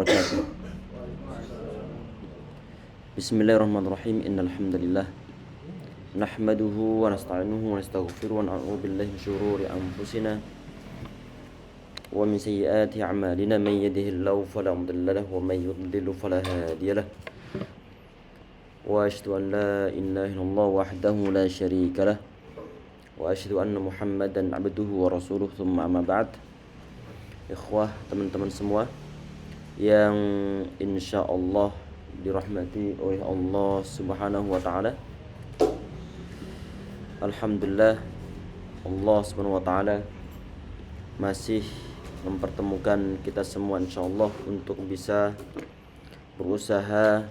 wabarakatuh. Bismillahirrahmanirrahim. Innal hamdalillah nahmaduhu wa nasta'inuhu wa nastaghfiruhu wa na'udzu billahi min shururi anfusina wa min sayyiati a'malina man yahdihillahu fala mudilla lahu wa man yudlil fala hadiya lahu. Wa asyhadu an la ilaha illallah wahdahu la syarika lah wa asyhadu anna Muhammadan 'abduhu wa rasuluhu. Tsumma amma ba'd. Ikhwah, teman-teman semua yang insyaallah dirahmati oleh Allah Subhanahu wa taala. Alhamdulillah, Allah Subhanahu wa taala masih mempertemukan kita semua insyaallah untuk bisa berusaha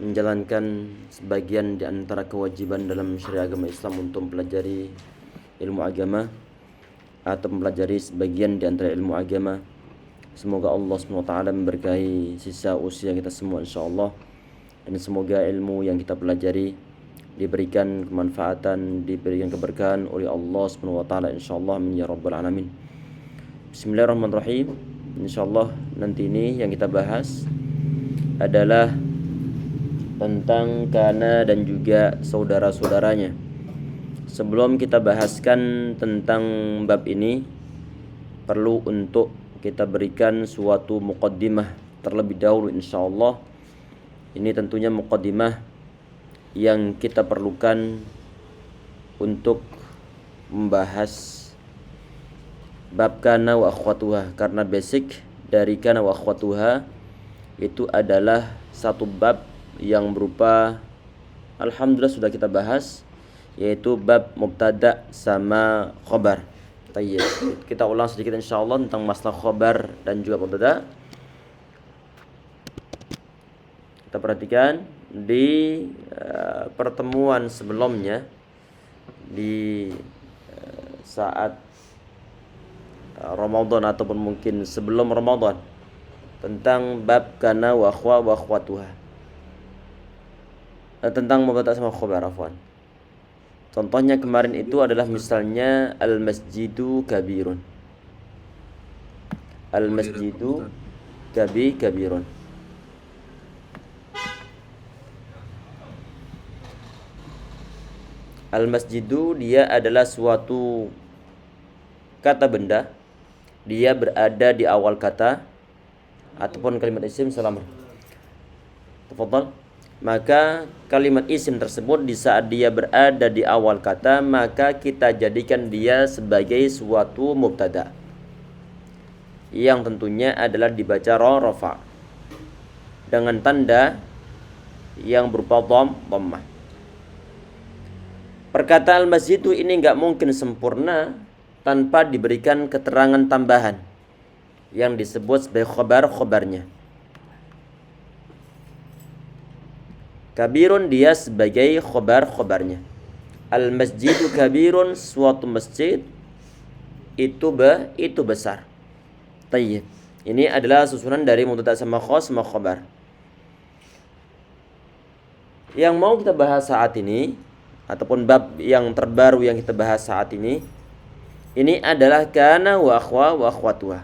menjalankan sebagian di antara kewajiban dalam syariat agama Islam untuk mempelajari ilmu agama atau mempelajari sebagian di antara ilmu agama. Semoga Allah SWT memberkahi sisa usia kita semua insyaallah, dan semoga ilmu yang kita pelajari diberikan kemanfaatan, diberikan keberkahan oleh Allah SWT insyaallah, amin ya rabbal alamin. Bismillahirrahmanirrahim. Insyaallah nanti ini yang kita bahas adalah tentang kana dan juga saudara-saudaranya. Sebelum kita bahaskan tentang bab ini, perlu untuk kita berikan suatu muqaddimah terlebih dahulu insyaallah. Ini tentunya muqaddimah yang kita perlukan untuk membahas bab kana wa akhwatuha, karena basic dari kana wa akhwatuha itu adalah satu bab yang berupa, alhamdulillah sudah kita bahas, yaitu bab mubtada sama khobar. Tayyib. Kita ulang sedikit insyaallah tentang masalah khobar dan juga mubtada. Kita perhatikan di pertemuan sebelumnya, di saat Ramadan ataupun mungkin sebelum Ramadan, tentang bab kana wa akhwatuha, tentang mubtada sama khobar, afwan. Contohnya kemarin itu adalah misalnya al-masjidu kabirun. Al-masjidu kabirun. Al-masjidu dia adalah suatu kata benda, dia berada di awal kata ataupun kalimat isim selama. Tafadhal. Maka kalimat isim tersebut di saat dia berada di awal kata, maka kita jadikan dia sebagai suatu mubtada yang tentunya adalah dibaca rafa dengan tanda yang berupa dhammah. Perkataan al-masjid ini enggak mungkin sempurna tanpa diberikan keterangan tambahan yang disebut sebagai khobarnya. Kabirun dia sebagai khobarnya. Al-masjidu kabirun, suatu masjid itu besar. Tayyib. Ini adalah susunan dari mubtada sama khobar. Yang mau kita bahas saat ini ataupun bab yang terbaru yang kita bahas saat ini adalah kana wa akhwatuha.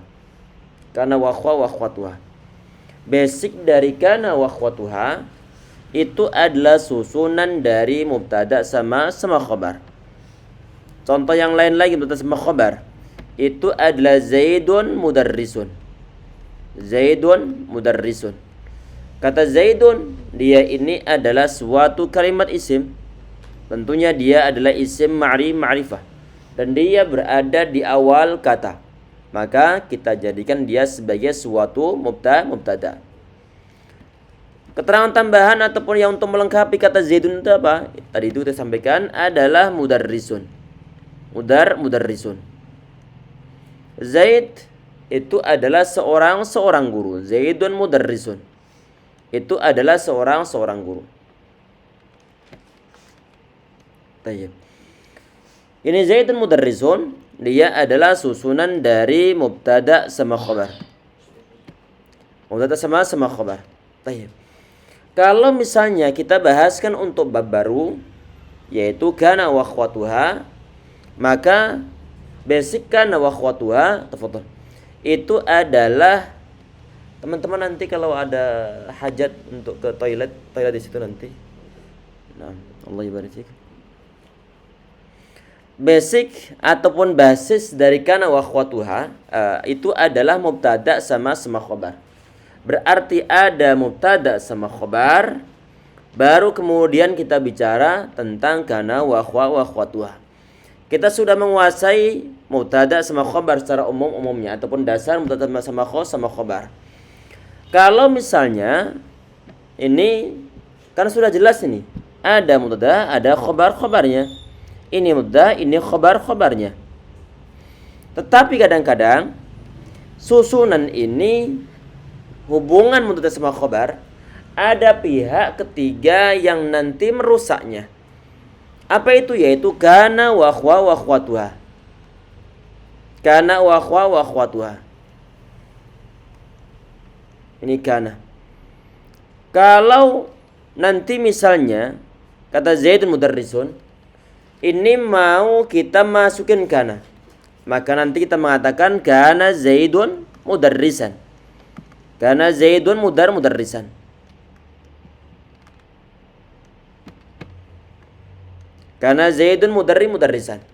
Kana wa akhwatuha. Basic dari kana wa akhwatuha itu adalah susunan dari mubtada sama khobar. Contoh yang lain lagi mubtada sama khobar itu adalah Zaidun mudarrisun. Zaidun mudarrisun. Kata Zaidun dia ini adalah suatu kalimat isim. Tentunya dia adalah isim ma'rifah dan dia berada di awal kata. Maka kita jadikan dia sebagai suatu mubtada. Keterangan tambahan ataupun yang untuk melengkapi kata Zaidun itu apa? Tadi itu kita sampaikan adalah mudarrisun. Mudarrisun. Zaid itu adalah seorang guru. Zaidun mudarrisun. Itu adalah seorang guru. Tayyib. Ini Zaidun mudarrisun, dia adalah susunan dari mubtada sama khobar. Mubtada sama khobar. Tayyib. Kalau misalnya kita bahaskan untuk bab baru, yaitu kana wa akhwatuha, maka basic kana wa akhwatuha, tafadhal, itu adalah Teman-teman nanti kalau ada hajat untuk ke toilet di situ nanti. Nah, Allah ibarik. Basic ataupun basis dari kana wa akhwatuha itu adalah mubtada sama khabar. Berarti ada mubtada sama khabar, baru kemudian kita bicara tentang kana wa akhwatuha. Kita sudah menguasai mubtada sama khabar secara umumnya ataupun dasar mubtada sama khabar. Kalau misalnya ini kan sudah jelas ini, ada mubtada, ada khabarnya. Ini mubtada, ini khabarnya. Tetapi kadang-kadang susunan ini hubungan mubtada sama khabar ada pihak ketiga yang nanti merusaknya. Apa itu? Yaitu kana wa akhwatuha. Kana wa akhwatuha. Ini kana. Kalau nanti misalnya kata Zaidun mudarrisun, ini mau kita masukin kana, maka nanti kita mengatakan kana Zaidun mudarrisan. Kana Zaidun mudarrisan. Kana Zaidun mudarrisan.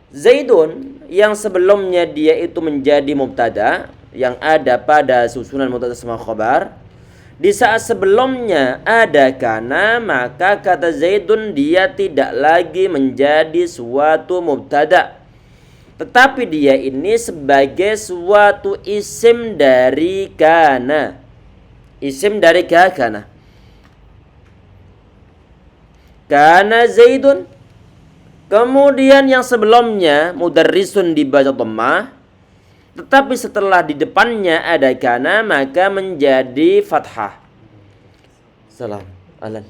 Zaidun yang sebelumnya dia itu menjadi mubtada yang ada pada susunan mubtada sama khabar. Di saat sebelumnya ada kana, maka kata Zaidun dia tidak lagi menjadi suatu mubtada, tetapi dia ini sebagai suatu isim dari kana. Isim dari kana. Kana Zaidun. Kemudian yang sebelumnya mudarrisun dibaca dhammah, tetapi setelah di depannya ada kana maka menjadi fathah. Salam. Alan.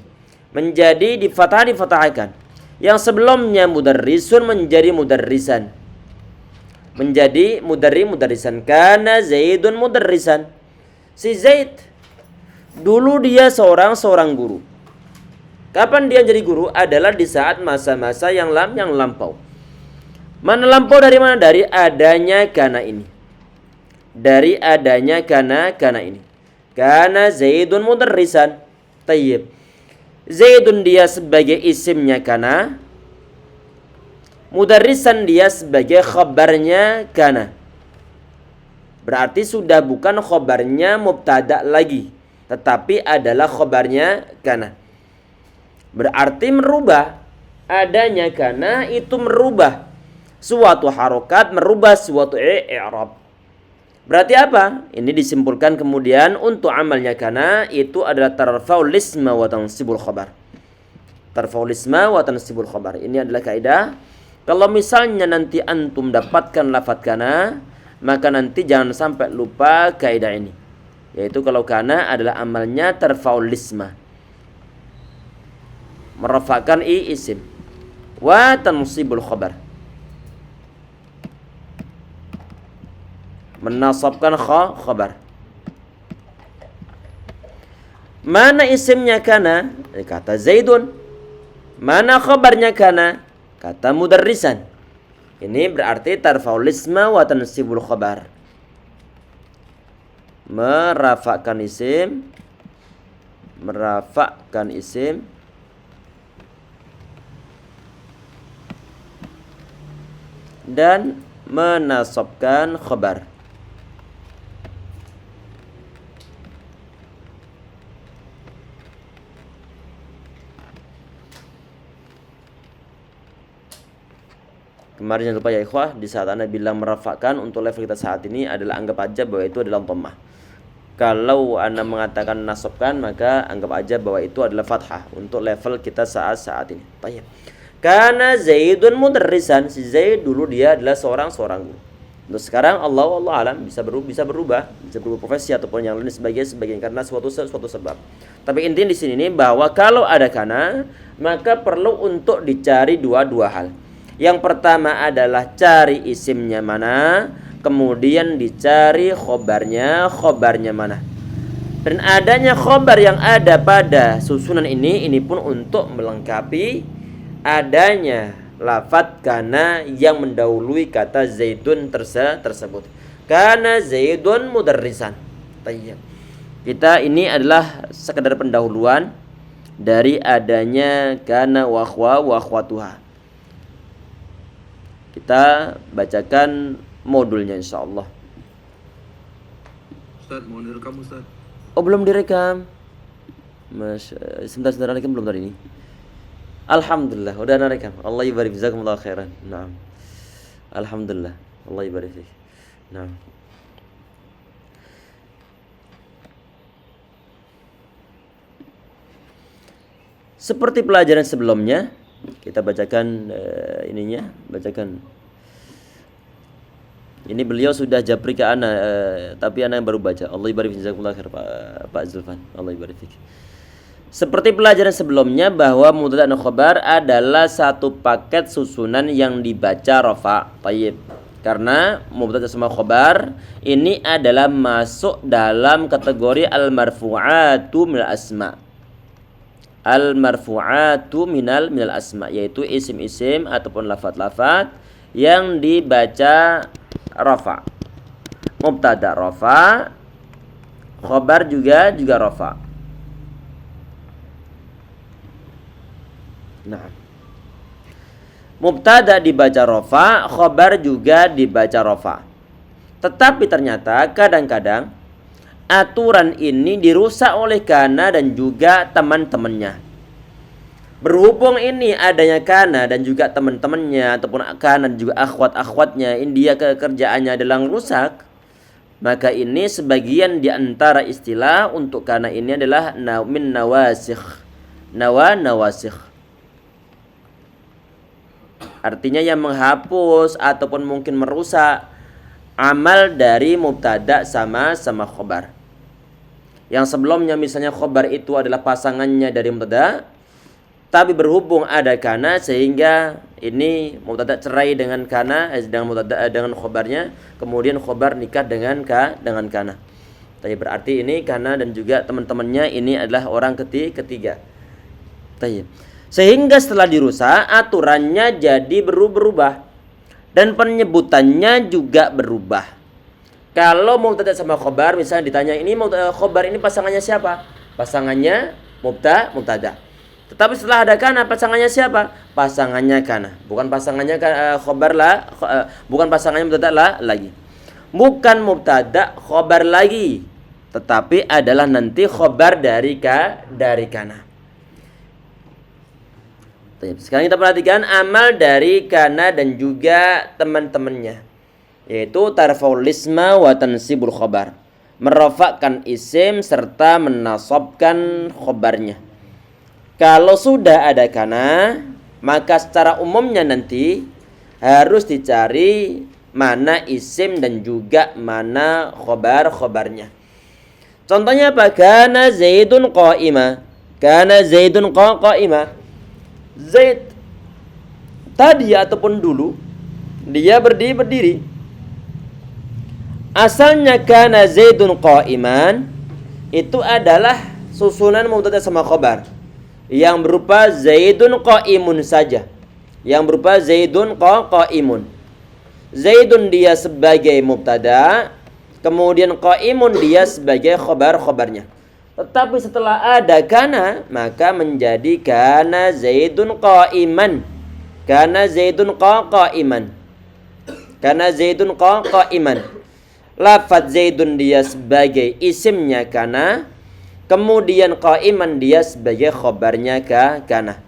Menjadi di fathah, difathahkan. Yang sebelumnya mudarrisun menjadi mudarrisan. Menjadi mudarrisan. Kana Zaidun mudarrisan. Si Zaid dulu dia seorang guru. Kapan dia jadi guru? Adalah di saat masa-masa yang lampau. Mana lampau dari mana? Dari adanya kana ini. Dari adanya kana ini. Kana Zaidun mudarrisan. Tayyib. Zaidun dia sebagai isimnya kana. Mudarrisan dia sebagai khabarnya kana. Berarti sudah bukan khabarnya mubtada lagi, tetapi adalah khabarnya kana. Berarti merubah adanya kana itu merubah suatu harokat, merubah suatu i'rab. Berarti apa? Ini disimpulkan kemudian untuk amalnya kana itu adalah tarfa'ul isma wa tansibul khabar. Tarfa'ul isma wa tansibul khabar. Ini adalah kaidah. Kalau misalnya nanti antum dapatkan lafaz kana, maka nanti jangan sampai lupa kaidah ini. Yaitu kalau kana adalah amalnya tarfa'ul isma. Merafakan isim wa tansibul khabar. Menasabkan khabar. Mana isimnya kana? Kata Zaidun. Mana khabarnya kana? Kata mudarrisan. Ini berarti tarfa'ul isma wa tansibul khabar. Merafakkan isim dan menasabkan khabar. Kemarin jangan lupa ya ikhwah, di saat Anda bilang merafakkan, untuk level kita saat ini adalah anggap aja bahwa itu adalah dhammah. Kalau Anda mengatakan nasabkan, maka anggap aja bahwa itu adalah fathah untuk level kita saat ini. Baik. Karena Zaidun mudarrisan, si Zaid dulu dia adalah seorang guru. Untuk sekarang Allah alam bisa berubah profesi ataupun yang lain sebagainya karena suatu sebab. Tapi intinya di sini nih bahwa kalau ada kana, maka perlu untuk dicari dua hal. Yang pertama adalah cari isimnya mana, kemudian dicari khobarnya mana. Dan adanya khobar yang ada pada susunan ini pun untuk melengkapi adanya lafadz kana yang mendahului kata Zaidun tersebut. Kana Zaidun mudarrisan. Tayyib. Kita ini adalah sekedar pendahuluan dari adanya kana wa akhwatuha. Kita bacakan modulnya insyaallah. Ustaz, mau direkam Ustaz? Oh, belum direkam. Sebentar direkam belum tadi ini. Alhamdulillah, udah direkam. Allah ibarik, jazakumullah khairan. Naam. Alhamdulillah. Allah ibarik fik. Naam. Seperti pelajaran sebelumnya, kita bacakan ininya, bacakan. Ini beliau sudah japri ke ana, tapi ana yang baru baca. Allah ibarik, jazakumullah khair Pak Zulfan. Allah ibarik fik. Seperti pelajaran sebelumnya bahwa mubtada dan khabar adalah satu paket susunan yang dibaca rafa. Tayyib. Karena mubtada sama khabar ini adalah masuk dalam kategori al-marfu'atu minal asma. Al-marfu'atu minal asma, yaitu isim-isim ataupun lafaz-lafaz yang dibaca rafa. Mubtada rafa, khabar juga rafa. Nah, mubtada dibaca rafa, khabar juga dibaca rafa. Tetapi ternyata kadang-kadang aturan ini dirusak oleh kana dan juga teman-temannya. Berhubung ini adanya kana dan juga teman-temannya ataupun kana dan juga akhwat-akhwatnya, ini dia kerjaannya adalah rusak, maka ini sebagian di antara istilah untuk kana ini adalah min nawasikh. Nawasikh. Artinya yang menghapus ataupun mungkin merusak amal dari mubtada sama khabar. Yang sebelumnya misalnya khabar itu adalah pasangannya dari mubtada, tapi berhubung ada kana sehingga ini mubtada cerai dengan kana, dengan mubtada dengan khabarnya, kemudian khabar nikah dengan kana. Tapi berarti ini kana dan juga teman-temannya ini adalah orang ketiga. Tayyib. Sehingga setelah dirusak aturannya jadi berubah dan penyebutannya juga berubah. Kalau mubtada sama khabar misalnya ditanya ini khabar ini pasangannya siapa? Pasangannya mubtada. Tetapi setelah ada kana pasangannya siapa? Pasangannya kana. Bukan pasangannya khabar lah, bukan pasangannya mubtada lah lagi. Bukan mubtada khabar lagi, tetapi adalah nanti khabar dari kana. Sekarang kita perhatikan amal dari kana dan juga teman-temannya, yaitu tarfaul isma wa tansibul khabar, merofakkan isim serta menasabkan khabarnya. Kalau sudah ada kana, maka secara umumnya nanti harus dicari mana isim dan juga mana khabarnya. Contohnya apa? Kana Zaidun qa'ima. Kana Zaidun qa'ima. Zaid tadi ataupun dulu dia berdiri. Asalnya kana Zaidun qa'iman itu adalah susunan mubtada sama khabar yang berupa Zaidun qa'imun saja. Yang berupa Zaidun qa'imun. Zaidun dia sebagai mubtada, kemudian qa'imun dia sebagai khabarnya. Tetapi setelah ada kana, maka menjadi kana Zaidun qa'iman. Kana Zaidun qa'iman. Kana Zaidun qa'iman. Lafaz Zaidun dia sebagai isimnya kana, kemudian qa'iman dia sebagai khabarnya kana.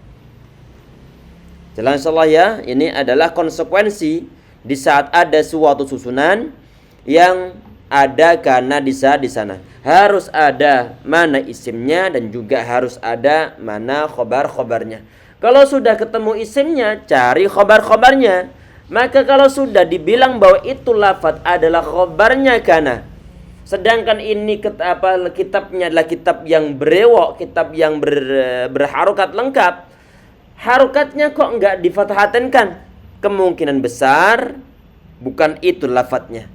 Jelas insyaallah ya, ini adalah konsekuensi di saat ada suatu susunan yang ada kana di sana. Harus ada mana isimnya dan juga harus ada mana khabarnya. Kalau sudah ketemu isimnya, cari khabarnya. Maka kalau sudah dibilang bahwa itu lafaz adalah khabarnya kana, sedangkan ini kitabnya adalah kitab yang berewok, kitab yang berharokat lengkap, harokatnya kok enggak difathatenkan? Kemungkinan besar bukan itu lafadznya.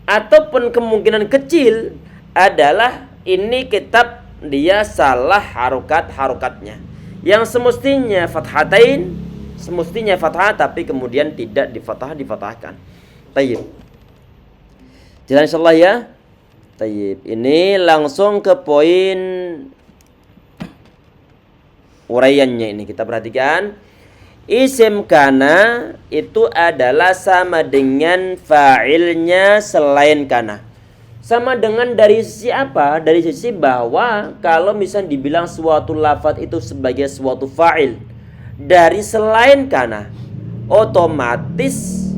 Ataupun kemungkinan kecil adalah ini kitab dia salah harokatnya. Yang semestinya fathatain, semestinya fathah tapi kemudian tidak difathahkan. Tayyib. Jelas insyaallah ya. Tayyib. Ini langsung ke poin uraiannya ini. Kita perhatikan. Isim kana itu adalah sama dengan fa'ilnya selain kana. Sama dengan dari sisi apa? Dari sisi bahwa kalau misalnya dibilang suatu lafaz itu sebagai suatu fa'il dari selain kana, otomatis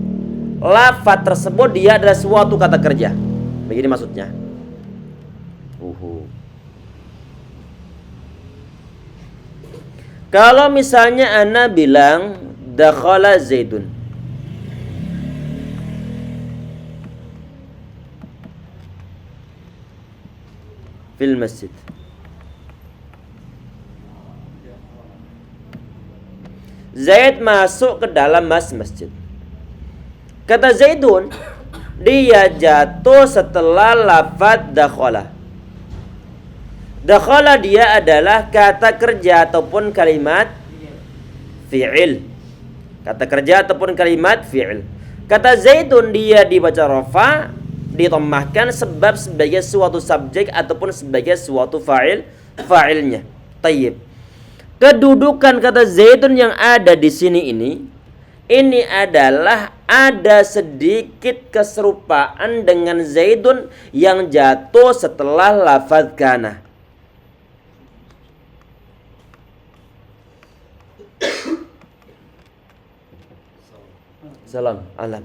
lafaz tersebut dia adalah suatu kata kerja. Begini maksudnya. Kalau misalnya ana bilang dakhala Zaidun, fil masjid. Zaid masuk ke dalam masjid. Kata Zaidun, dia jatuh setelah lafaz dakhala. Dakhala dia adalah kata kerja ataupun kalimat fi'il. Kata kerja ataupun kalimat fi'il. Kata Zaidun dia dibaca rafa, ditambahkan sebab sebagai suatu subjek ataupun sebagai suatu fa'ilnya. Tayyib. Kedudukan kata Zaidun yang ada di sini ini adalah ada sedikit keserupaan dengan Zaidun yang jatuh setelah lafaz kana. Salam alam.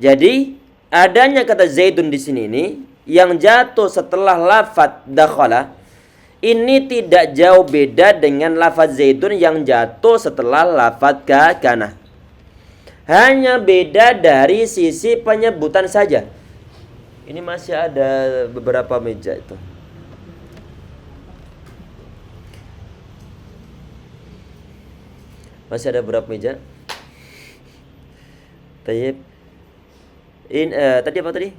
Jadi adanya kata Zaidun di sini yang jatuh setelah lafaz dakhala ini tidak jauh beda dengan lafaz Zaidun yang jatuh setelah lafaz kana. Hanya beda dari sisi penyebutan saja. Ini masih ada beberapa meja itu. Masih ada beberapa meja. Tayyib. Tadi apa tadi?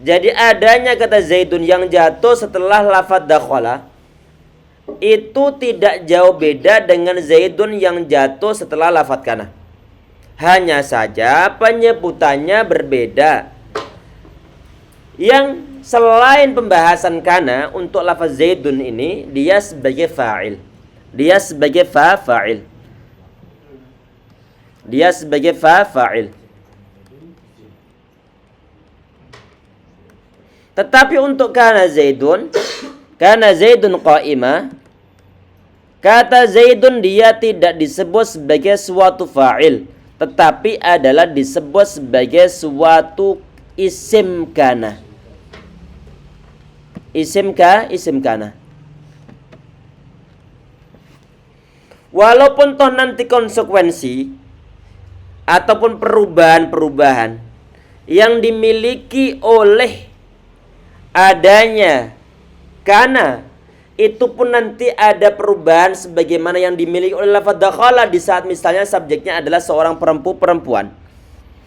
Jadi adanya kata Zaidun yang jatuh setelah lafaz dakhala itu tidak jauh beda dengan Zaidun yang jatuh setelah lafaz kana. Hanya saja penyebutannya berbeda. Yang selain pembahasan kana untuk lafaz Zaidun ini dia sebagai fa'il. Dia sebagai fa'il. Dia sebagai fa'il. Tetapi untuk kana Zaidun qa'imah, kata Zaidun dia tidak disebut sebagai suatu fa'il, tetapi adalah disebut sebagai suatu isim kana. Isim kana. Walaupun toh nanti konsekuensi ataupun perubahan-perubahan yang dimiliki oleh adanya kana itu pun nanti ada perubahan sebagaimana yang dimiliki oleh lafaz dakhala di saat misalnya subjeknya adalah seorang perempuan.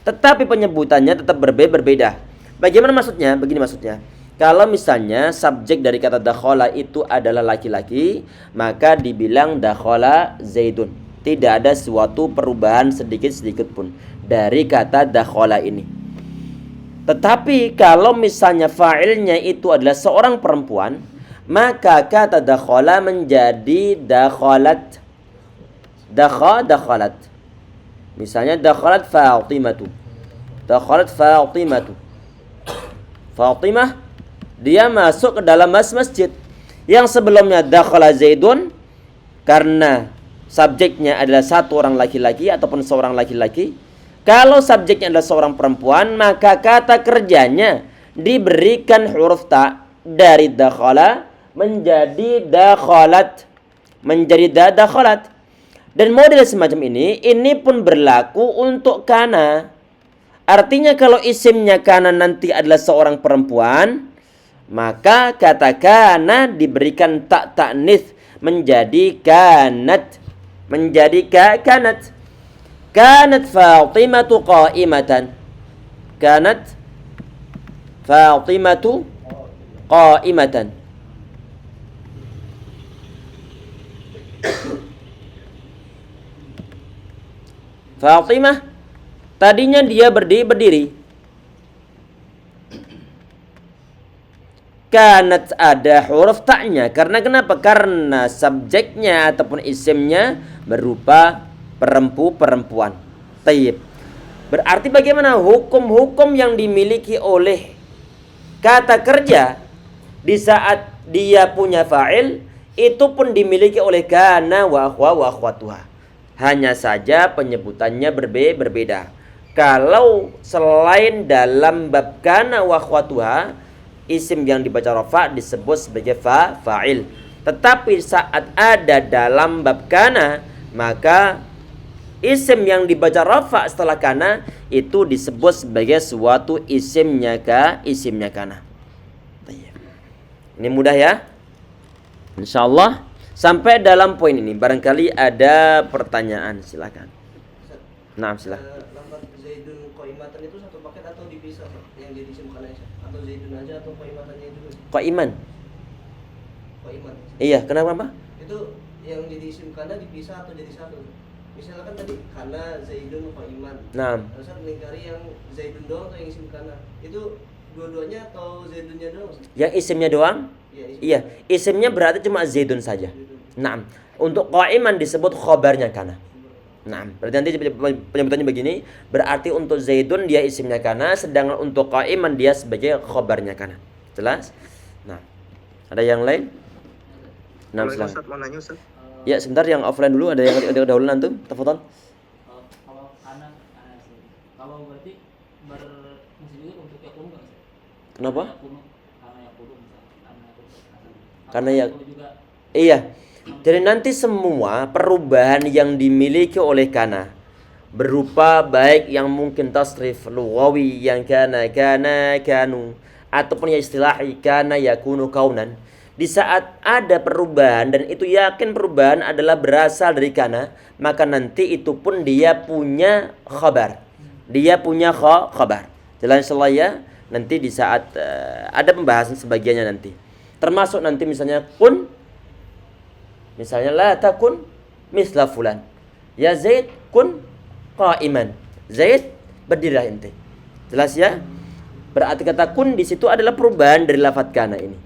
Tetapi penyebutannya tetap berbeda. Bagaimana maksudnya? Begini maksudnya. Kalau misalnya subjek dari kata dakhala itu adalah laki-laki, maka dibilang dakhala Zaidun. Tidak ada suatu perubahan sedikit-sedikit pun dari kata dakhala ini. Tetapi kalau misalnya fa'ilnya itu adalah seorang perempuan, maka kata dakhala menjadi dakhalat. Dakhalat. Misalnya dakhalat Fatimatu. Dakhalat Fatimatu. Fatimah dia masuk ke dalam masjid. Yang sebelumnya dakhala Zaidun karena subjeknya adalah satu orang laki-laki ataupun seorang laki-laki. Kalau subjeknya adalah seorang perempuan, maka kata kerjanya diberikan huruf ta dari dakhala menjadi dakhalat. Menjadi dakhalat. Dan model semacam ini pun berlaku untuk kana. Artinya kalau isimnya kana nanti adalah seorang perempuan, maka kata kana diberikan tak ta'nits menjadi kanat. Menjadi kanat. Kanat Fatimatu qa'imatan. Kanat Fatimatu qa'imatan. Fatimah Tadinya dia berdiri. Kanat ada huruf ta'nya. Karena kenapa? Karena subjeknya ataupun isimnya berupa perempuan. Tayyib. Berarti bagaimana hukum-hukum yang dimiliki oleh kata kerja di saat dia punya fa'il itu pun dimiliki oleh kana wa akhwatuha. Hanya saja penyebutannya berbeda. Kalau selain dalam bab kana wa akhwatuha, isim yang dibaca rafa disebut sebagai fa'il. Tetapi saat ada dalam bab kana, maka isim yang dibaca rafa setelah kana itu disebut sebagai suatu isimnya kana. Ini mudah ya? Insyaallah sampai dalam poin ini barangkali ada pertanyaan, silakan. Nah, silakan. Lafaz Zaidun qaimatan itu satu paket atau dipisah yang jadi isim kana atau Zaidun aja atau qaimatannya juga? Qaiman. Qaiman. Iya, kenapa? Itu yang jadi isim kana dipisah atau jadi satu? Misalkan tadi kana Zaidun qaiman. Nah. Terus melingkari yang Zaidun doang atau yang isim kana? Itu dua-duanya atau Zaidunnya doang? Yang isimnya doang? Iya, isimnya berarti cuma Zaidun saja. Nah, untuk qaiman disebut khobarnya kana. Nah, berarti nanti penyebutannya begini, berarti untuk Zaidun dia isimnya kana, sedangkan untuk qaiman dia sebagai khobarnya kana. Jelas? Nah, ada yang lain? Nah, silakan. Ustaz mau nanya, Ustaz. Ya, sebentar yang offline dulu, ada yang dahulu antum, tafadhol. Kalau kana sih. Kalau berarti mesti juga untuk yakunu enggak sih? Kenapa? Yakunu Karena ya iya. Jadi nanti semua perubahan yang dimiliki oleh kana berupa baik yang mungkin tasrif lughawi yang kana kanu ataupun ya istilahi kana yakunu kaunan. Di saat ada perubahan dan itu yakin perubahan adalah berasal dari kana, maka nanti itu pun dia punya khabar. Dia punya khabar. Jelas insyaallah ya. Nanti di saat ada pembahasan sebagiannya nanti. Termasuk nanti misalnya kun, misalnya la takun misla fulan. Ya Zaid kun qaiman. Zaid berdirilah ente. Jelas ya? Berarti kata kun di situ adalah perubahan dari lafaz kana ini.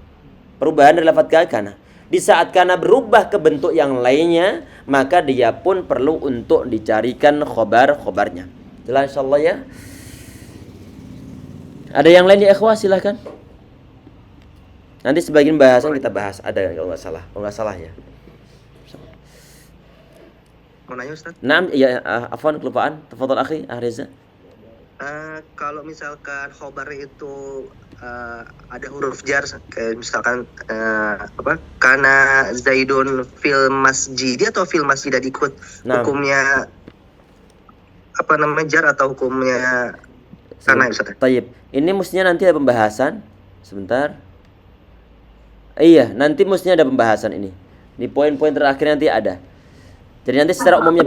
Perubahan dari lafaz kana. Di saat kana berubah ke bentuk yang lainnya, maka dia pun perlu untuk dicarikan khobarnya. Jelas insyaallah ya? Ada yang lain ya ikhwah, silahkan. Nanti sebagian bahasan kita bahas, ada kalau nggak salah ya. Mau nanya, Ustaz? Naam, ya afwan kelupaan. Tafadhol akhi, Reza. Kalau misalkan khobar itu ada huruf jar kayak misalkan kana Zaidun fil masjidi atau fil masjid ikut hukumnya apa namanya jar atau hukumnya kana Ustaz? Tayyib. Ini mestinya nanti ada pembahasan. Sebentar. Iya, nanti mestinya ada pembahasan ini. Di poin-poin terakhir nanti ada. Jadi nanti secara umumnya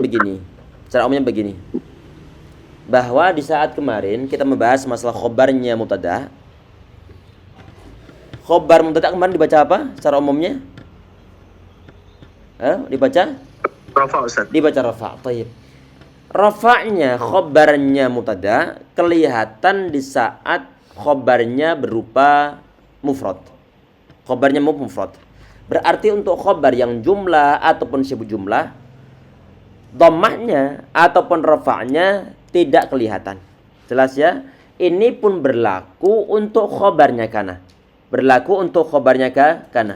begini. Bahwa di saat kemarin kita membahas masalah khobarnya mubtada. Khobar mubtada kemarin dibaca apa secara umumnya? Dibaca? Rafa, Ustaz. Dibaca rafa. Tayyib. Rafa'nya khobarnya mubtada kelihatan di saat khobarnya berupa mufrad. Khobarnya mufrad. Berarti untuk khobar yang jumlah ataupun sibuk jumlah, dhammahnya ataupun rafa'nya tidak kelihatan. Jelas ya? Ini pun berlaku untuk khobarnya kana. Kana.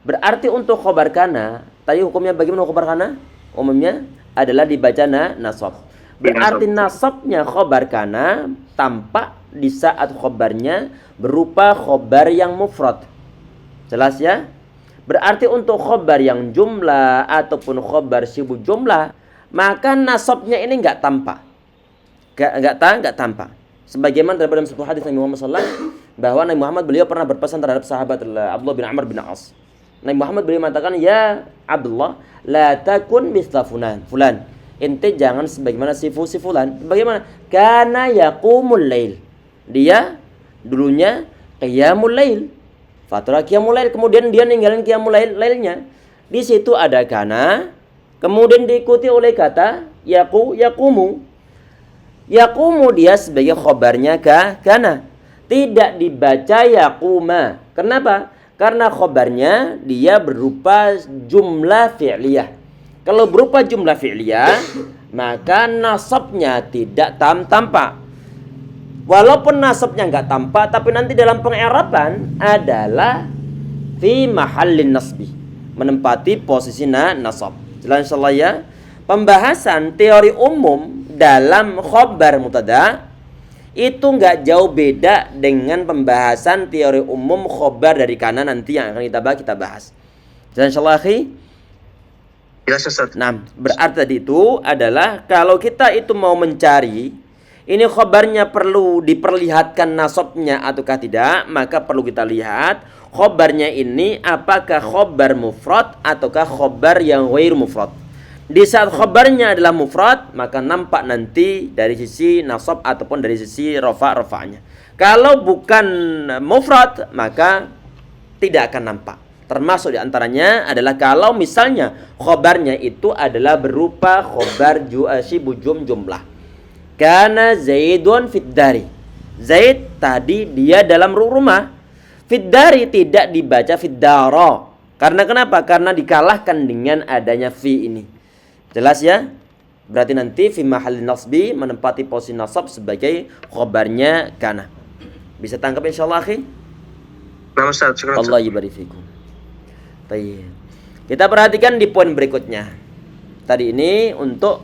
Berarti untuk khobar kana, tadi hukumnya bagaimana khobar kana? Umumnya adalah dibaca nasab. Berarti nasabnya khobar kana tampak di saat khobarnya berupa khobar yang mufrad. Jelas ya? Berarti untuk khobar yang jumlah ataupun khobar sibuk jumlah, maka nasabnya ini enggak tampak. Enggak tampak. Sebagaimana dalam sebuah hadis Nabi Muhammad sallallahu alaihi wasallam bahwa Nabi Muhammad beliau pernah berpesan terhadap sahabat Abdullah bin Amr bin As. Nabi Muhammad beliau mengatakan, "Ya Abdullah, la takun misla fulan. Ente jangan sebagaimana si fulan. Bagaimana? Kana yaqumul lail. Dia dulunya qiyamul lail. Fatura qiyamul lail, kemudian dia ninggalin qiyamul lailnya. Di situ ada kana, kemudian diikuti oleh kata yaqumu. Yaqumu dia sebagai khobarnya kana. Tidak dibaca yaquma. Kenapa? Karena khobarnya dia berupa jumlah fi'liyah. Kalau berupa jumlah fi'liyah, maka nasabnya tidak tampak. Walaupun nasabnya nggak tampak, tapi nanti dalam peng'iraban adalah fi mahallin nasbi, menempati posisi nasab. Jelas insyaallah ya. Pembahasan teori umum dalam khobar mubtada itu nggak jauh beda dengan pembahasan teori umum khobar dari kana nanti yang akan kita bahas. Jelas insyaallah akhi. Jelas Ustaz. Nah, berarti tadi itu adalah kalau kita itu mau mencari ini khobarnya perlu diperlihatkan nasabnya ataukah tidak, maka perlu kita lihat khobarnya ini apakah khobar mufrad ataukah khobar yang ghair mufrad. Di saat khobarnya adalah mufrad, maka nampak nanti dari sisi nasab ataupun dari sisi rafa'nya. Kalau bukan mufrad, maka tidak akan nampak. Termasuk diantaranya adalah kalau misalnya khobarnya itu adalah berupa khobar syibujum jumlah. Kana Zaidun fid dari. Zaid tadi dia dalam rumah. Fid dari tidak dibaca fid dara. Karena kenapa? Karena dikalahkan dengan adanya fi ini. Jelas ya? Berarti nanti fi mahallin nasbi menempati posisi nasab sebagai khobarnya kana. Bisa tangkap insyaallah akhi? Nah Ustaz, syukur Ustaz. Allah yubarik fikum. Baik. Kita perhatikan di poin berikutnya. Tadi ini untuk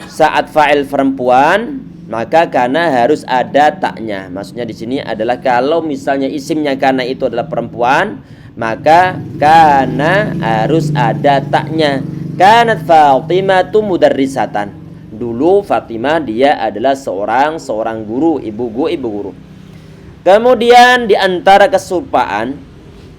saat fa'il perempuan, maka kana harus ada taknya. Maksudnya di sini adalah kalau misalnya isimnya kana itu adalah perempuan, maka kana harus ada taknya. Kanat Fatimatu mudarrisatan. Dulu Fatimah dia adalah seorang guru, ibu guru. Kemudian di antara keserupaan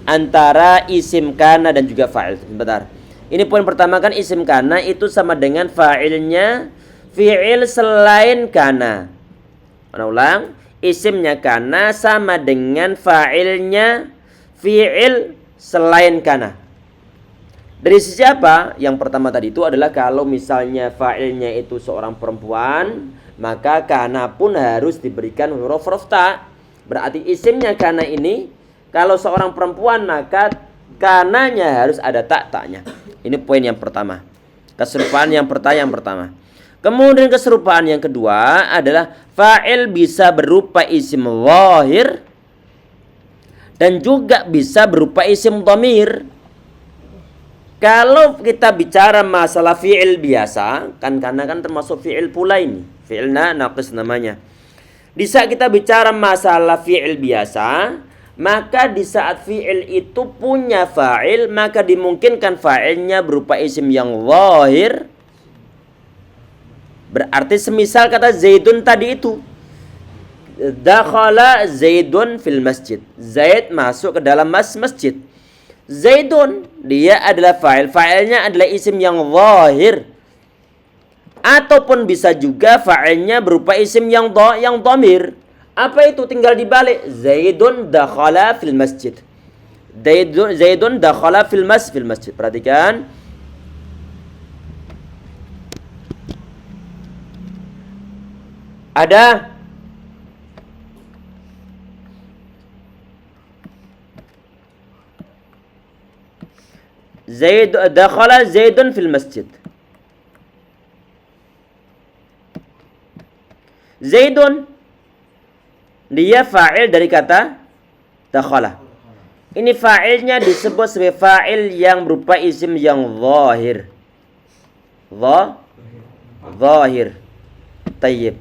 antara isim kana dan juga fa'il. Sebentar. Ini poin pertama kan isim kana itu sama dengan fa'ilnya fi'il selain kana. Ulang, isimnya kana sama dengan fa'ilnya fi'il selain kana. Dari sisi apa? Yang pertama tadi itu adalah kalau misalnya fa'ilnya itu seorang perempuan, maka kana pun harus diberikan huruf ta. Berarti isimnya kana ini kalau seorang perempuan maka kananya harus ada taknya. Ini poin yang pertama. Keserupaan yang pertama. Kemudian keserupaan yang kedua adalah fa'il bisa berupa isim zahir dan juga bisa berupa isim dhamir. Kalau kita bicara masalah fi'il biasa, kan karena kan termasuk fi'il pula ini. Fi'ilna naqis namanya. Di saat kita bicara masalah fi'il biasa, maka di saat fi'il itu punya fa'il, maka dimungkinkan fa'ilnya berupa isim yang zahir. Berarti semisal kata Zaidun tadi itu. Dakhala Zaidun fil masjid. Zaid masuk ke dalam masjid. Zaidun dia adalah fa'il. Fa'ilnya adalah isim yang zahir. Ataupun bisa juga fa'ilnya berupa isim yang dhamir. Apa itu? Tinggal dibalik. Zaidun dakhala fil masjid. Zaidun dakhala fil masjid. Perhatikan. Ada dakhala Zaidun fil masjid. Zaidun dia fa'il dari kata dakhala. Ini fa'ilnya disebut sebagai fa'il yang berupa isim yang zahir. Zahir. Tayyib.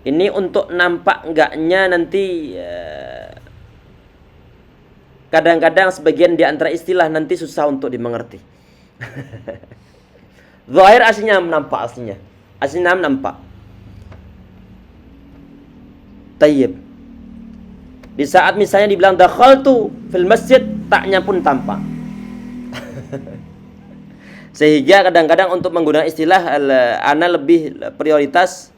Ini untuk nampak enggaknya nanti kadang-kadang sebagian di antara istilah nanti susah untuk dimengerti. Zahir aslinya nampak aslinya. Aslinya nampak. Tayyib. Di saat misalnya dibilang dakhaltu fil masjid, taknya pun tampak. Sehingga kadang-kadang untuk menggunakan istilah ana lebih prioritas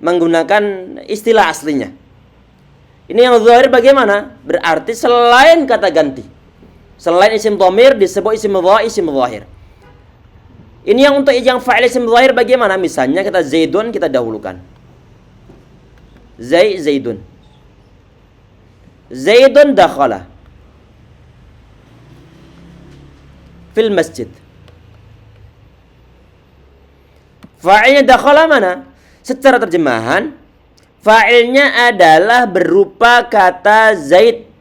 menggunakan istilah aslinya. Ini yang zahir bagaimana? Berarti selain kata ganti. Selain isim dhamir disebut isim zahir. Ini yang untuk yang fa'il isim zahir bagaimana? Misalnya kita Zaidun kita dahulukan. Zaidun. Zaidun dakhala fil masjid. Fa'ilnya dakhala mana? Secara terjemahan, fa'ilnya adalah berupa kata Zaid.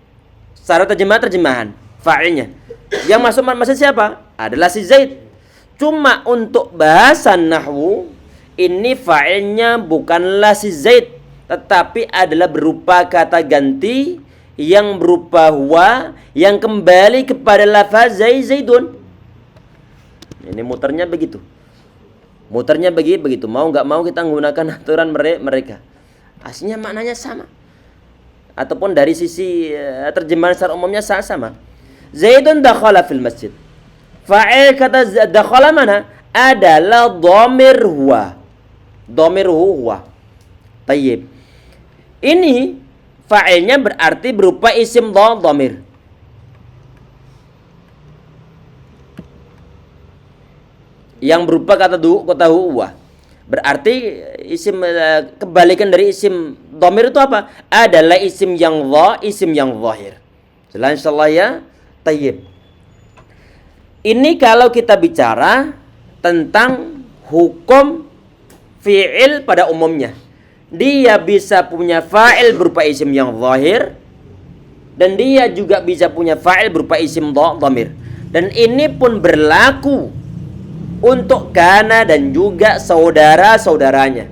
Secara terjemahan fa'ilnya. Yang masuk masjid siapa? Adalah si Zaid. Cuma untuk bahasa nahwu, ini fa'ilnya bukanlah si Zaid, tetapi adalah berupa kata ganti yang berupa huwa yang kembali kepada lafaz Zaidun. Ini muternya begitu. Muternya begitu. Mau nggak mau kita menggunakan aturan mereka. Aslinya maknanya sama. Ataupun dari sisi terjemahan secara umumnya sama. Zaidun dakhala fil masjid. Fa'il kata dakhala mana? Adalah dhamir huwa. Dhamir huwa. Tayyib. Ini fa'ilnya berarti berupa isim dhamir. Yang berupa kata huwa. Berarti isim kebalikan dari isim dhamir itu apa? Adalah isim yang zahir. Jelas insyaallah ya. Tayyib. Ini kalau kita bicara tentang hukum fi'il pada umumnya. Dia bisa punya fa'il berupa isim yang zahir, dan dia juga bisa punya fa'il berupa isim dhamir. Dan ini pun berlaku untuk kana dan juga saudara-saudaranya.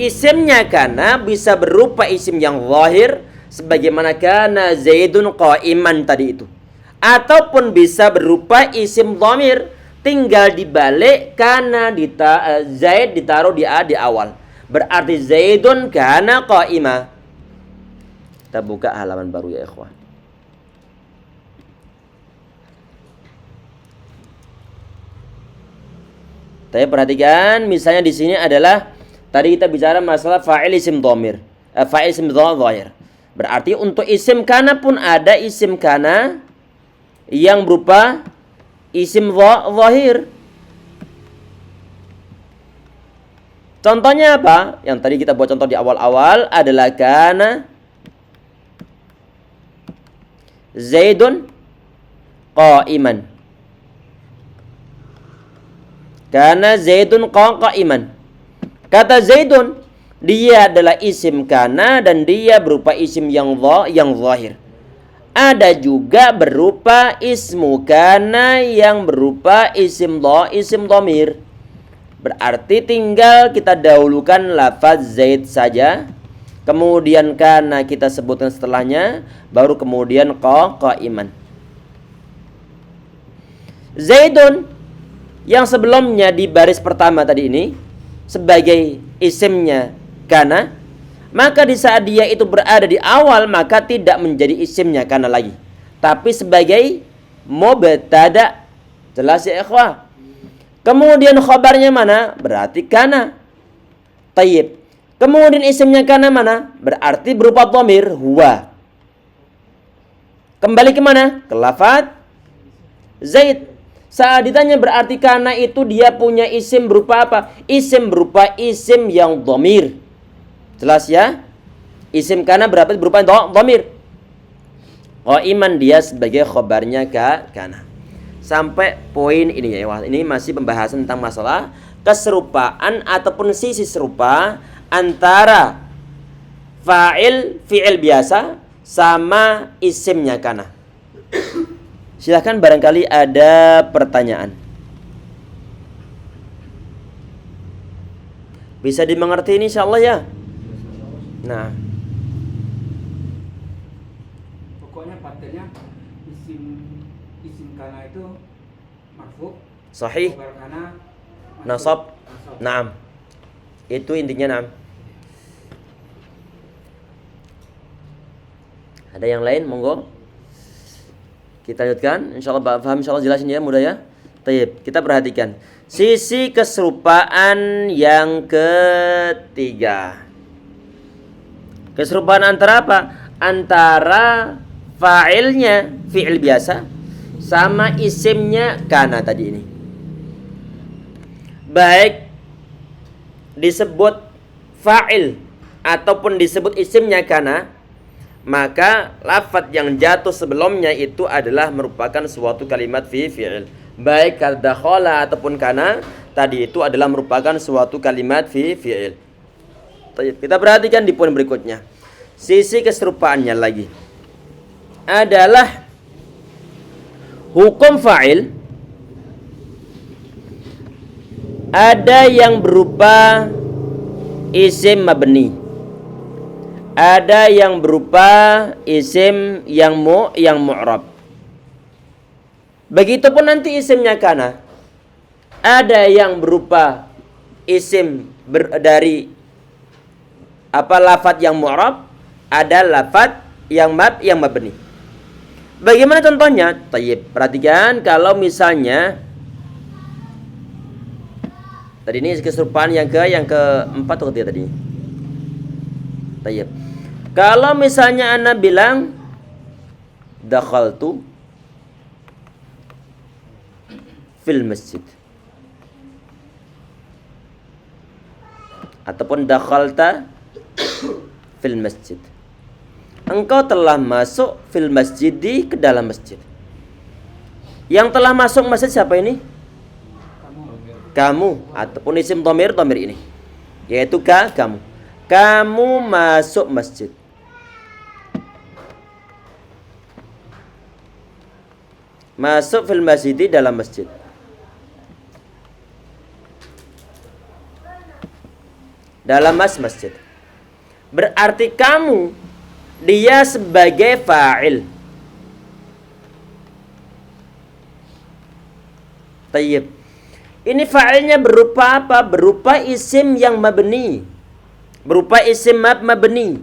Isimnya kana bisa berupa isim yang zahir, sebagaimana kana Zaidun qa'iman tadi itu. Ataupun bisa berupa isim dhamir, tinggal dibalik kana Zaid ditaruh di awal. Berarti Zaidun kana qa'ima. Kita buka halaman baru ya ikhwah. Tapi perhatikan, misalnya di sini adalah tadi kita bicara masalah fa'il isim dhamir, fa'il isim zahir. Berarti untuk isim kana pun ada isim kana yang berupa isim zahir. Contohnya apa? Yang tadi kita buat contoh di awal-awal adalah kana Zaidun qa'iman. Kana Zaidun qa'iman. Kata Zaidun, dia adalah isim kana dan dia berupa isim yang zahir. Ada juga berupa ismu kana yang berupa isim dhamir. Berarti tinggal kita dahulukan lafaz Zaid saja, kemudian kana kita sebutkan setelahnya, baru kemudian qa'iman. Zaidun yang sebelumnya di baris pertama tadi ini sebagai isimnya kana, maka di saat dia itu berada di awal maka tidak menjadi isimnya kana lagi, tapi sebagai mubtada. Jelas ya ikhwah? Kemudian khabarnya mana? Berarti kana. Tayyib. Kemudian isimnya kana mana? Berarti berupa dhamir huwa. Kembali ke mana? Ke lafaz Zaid. Saat ditanya berarti kana itu dia punya isim berupa apa? Isim berupa isim yang dhamir. Jelas ya? Isim kana berupa dhamir. Qa'iman dia sebagai khabarnya kana. Sampai poin ini ya. Ini masih pembahasan tentang masalah keserupaan ataupun sisi serupa antara fi'il biasa sama isimnya kana. Silahkan barangkali ada pertanyaan. Bisa dimengerti ini insyaallah ya. Nah, pokoknya patennya isim kana itu marfu, sahih, khabar kana nasab. Naam. Itu intinya, naam. Ada yang lain? Monggo. Kita lanjutkan. Insyaallah paham, insyaallah jelas ini ya, mudah ya. Tayyib. Kita perhatikan sisi keserupaan yang ketiga. Keserupaan antara apa? Antara fa'ilnya fi'il biasa sama isimnya kana tadi ini. baik disebut fa'il ataupun disebut isimnya kana, maka lafaz yang jatuh sebelumnya itu adalah merupakan suatu kalimat fi'il. Baik dakhala ataupun kana tadi itu adalah merupakan suatu kalimat fi'il. Kita perhatikan di poin berikutnya. Sisi keserupaannya lagi adalah hukum fa'il ada yang berupa isim mabni, ada yang berupa isim yang mu'rab. Begitupun nanti isimnya kana, ada yang berupa isim dari lafaz yang mu'rab, ada lafaz yang mabni. Bagaimana contohnya? Tayyib, perhatikan kalau misalnya tadi ini keserupaan yang keempat atau ketiga tadi. Tayyib. Kalau misalnya ana bilang dakhaltu fil masjid ataupun dakhalta fil masjid, engkau telah masuk fil masjid ke dalam masjid. Yang telah masuk masjid siapa ini? Kamu ataupun isim dhamir ini, yaitu kamu. Kamu masuk masjid. Masuk fil masjid, dalam masjid. Dalam masjid. Berarti kamu dia sebagai fa'il. Tayyib. Ini fa'ilnya berupa apa? Berupa isim yang mabni. Berupa isim mabni.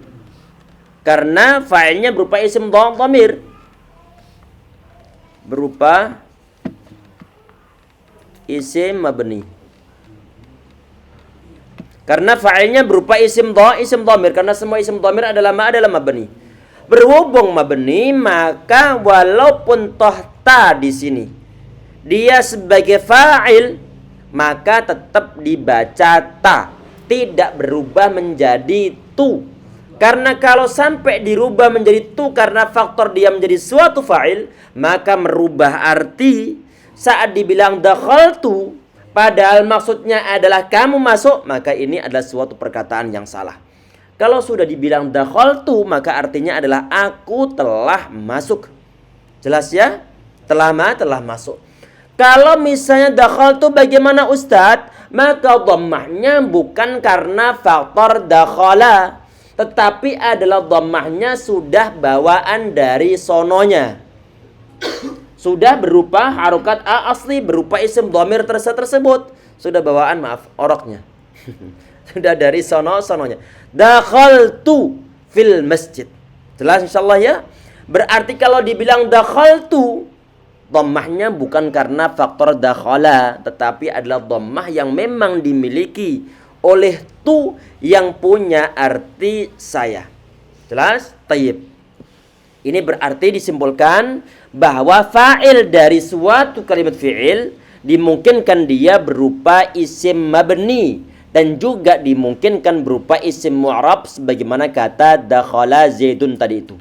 Karena fa'ilnya berupa isim dhamir. Berupa isim mabni. Karena fa'ilnya berupa isim dhamir. Karena semua isim dhamir adalah mabni. Berhubung mabni, maka walaupun ta di sini dia sebagai fa'il, maka tetap dibaca ta, tidak berubah menjadi tu. Karena kalau sampai dirubah menjadi tu karena faktor dia menjadi suatu fa'il, maka merubah arti. Saat dibilang dakhaltu padahal maksudnya adalah kamu masuk, maka ini adalah suatu perkataan yang salah. Kalau sudah dibilang dakhaltu, maka artinya adalah aku telah masuk. Jelas ya? Telah masuk. Kalau misalnya dakhaltu bagaimana Ustadz? Maka dhammahnya bukan karena faktor dakhala, tetapi adalah dhammahnya sudah bawaan dari sononya. Sudah berupa harokat a asli, berupa isim dhamir tersebut. Sudah bawaan, oroknya. Sudah dari sononya. Dakhaltu fil masjid. Jelas insyaallah ya? Berarti kalau dibilang dakhaltu, dhammahnya bukan karena faktor dakhala, tetapi adalah dhammah yang memang dimiliki oleh tu yang punya arti saya. Jelas? Tayyib. Ini berarti disimpulkan bahwa fa'il dari suatu kalimat fi'il dimungkinkan dia berupa isim mabni dan juga dimungkinkan berupa isim mu'rab sebagaimana kata dakhala zaidun tadi itu.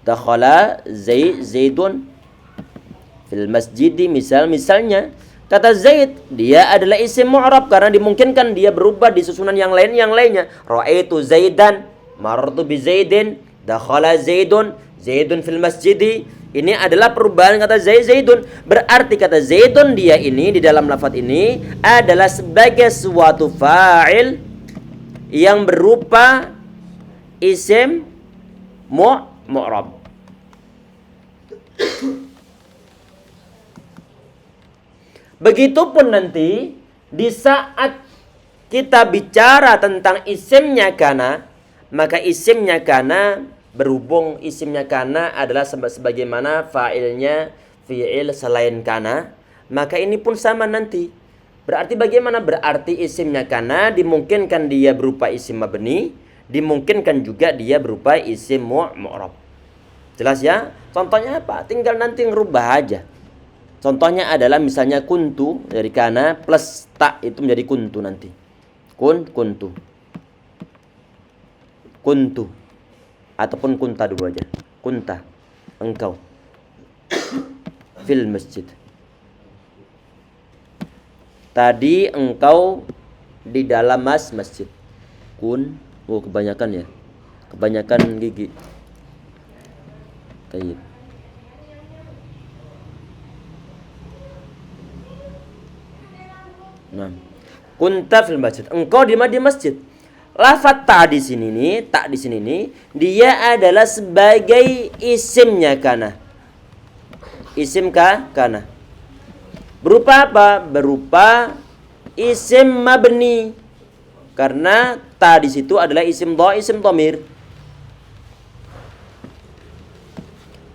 Dakhala zaidun fil masjid, misalnya kata Zaid dia adalah isim mu'rab karena dimungkinkan dia berubah di susunan yang lainnya. Ra'aitu Zaidan, marartu bi Zaidin, dakhala Zaidun fil masjid. Ini adalah perubahan kata Zaidun. Berarti kata Zaidun dia ini di dalam lafaz ini adalah sebagai suatu fa'il yang berupa isim mu'rab. Begitupun nanti di saat kita bicara tentang isimnya kana, maka isimnya kana berhubung isimnya kana adalah sebagaimana fa'ilnya fi'il selain kana, maka ini pun sama nanti. Berarti bagaimana? Berarti isimnya kana dimungkinkan dia berupa isim mabni, dimungkinkan juga dia berupa isim mu'rab. Jelas ya? Contohnya apa? Tinggal nanti ngerubah aja. Contohnya adalah misalnya kuntu dari kana plus tak itu menjadi kuntu nanti. Kuntu. Kuntu. Ataupun kunta dulu aja. Kunta. Engkau. Fil masjid. Tadi engkau di dalam masjid. Oh kebanyakan ya. Kebanyakan gigi. Tayyib. Nah, kunta fil masjid. Engkau di masjid. Lafaz tak di sini nih, dia adalah sebagai isimnya kana. Isim kana. Berupa apa? Berupa isim mabni. Karena ta di situ adalah isim dhamir.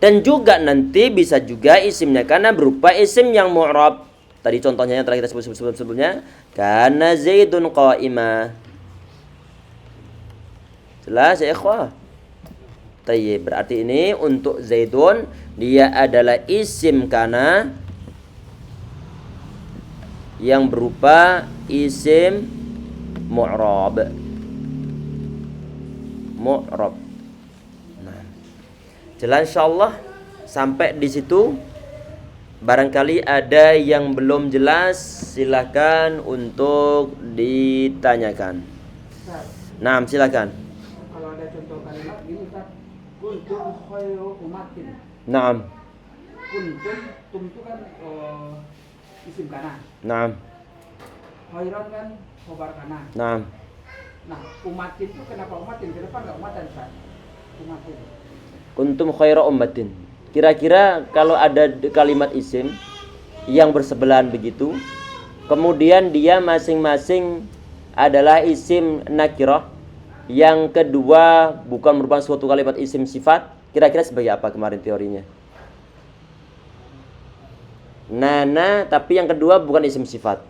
Dan juga nanti bisa juga isimnya kana berupa isim yang mu'rab. Tadi contohnya yang telah kita sebut sebelumnya, kana Zaidun qa'imah. Jelas ya ikhwah? Tayyib, berarti ini untuk Zaidun dia adalah isim kana yang berupa isim mu'rab. Nah, jelas insyaallah sampai di situ. Barangkali ada yang belum jelas, silakan untuk ditanyakan. Ustaz, Nah, silakan. kalau ada contoh kalimat gini Ustaz, kuntum khairu umatin. Naam. Kuntum itu kan isim kana. Naam. Khairon kan khobar kana. Naam. Nah, umatin itu kenapa umatin? Ke depan enggak umatan Ustaz? Umatin. Kuntum khaira ummatin. Kira-kira kalau ada kalimat isim yang bersebelahan begitu, kemudian dia masing-masing adalah isim nakirah, yang kedua bukan merupakan suatu kalimat isim sifat, kira-kira sebagai apa kemarin teorinya? Nana, tapi yang kedua bukan isim sifat.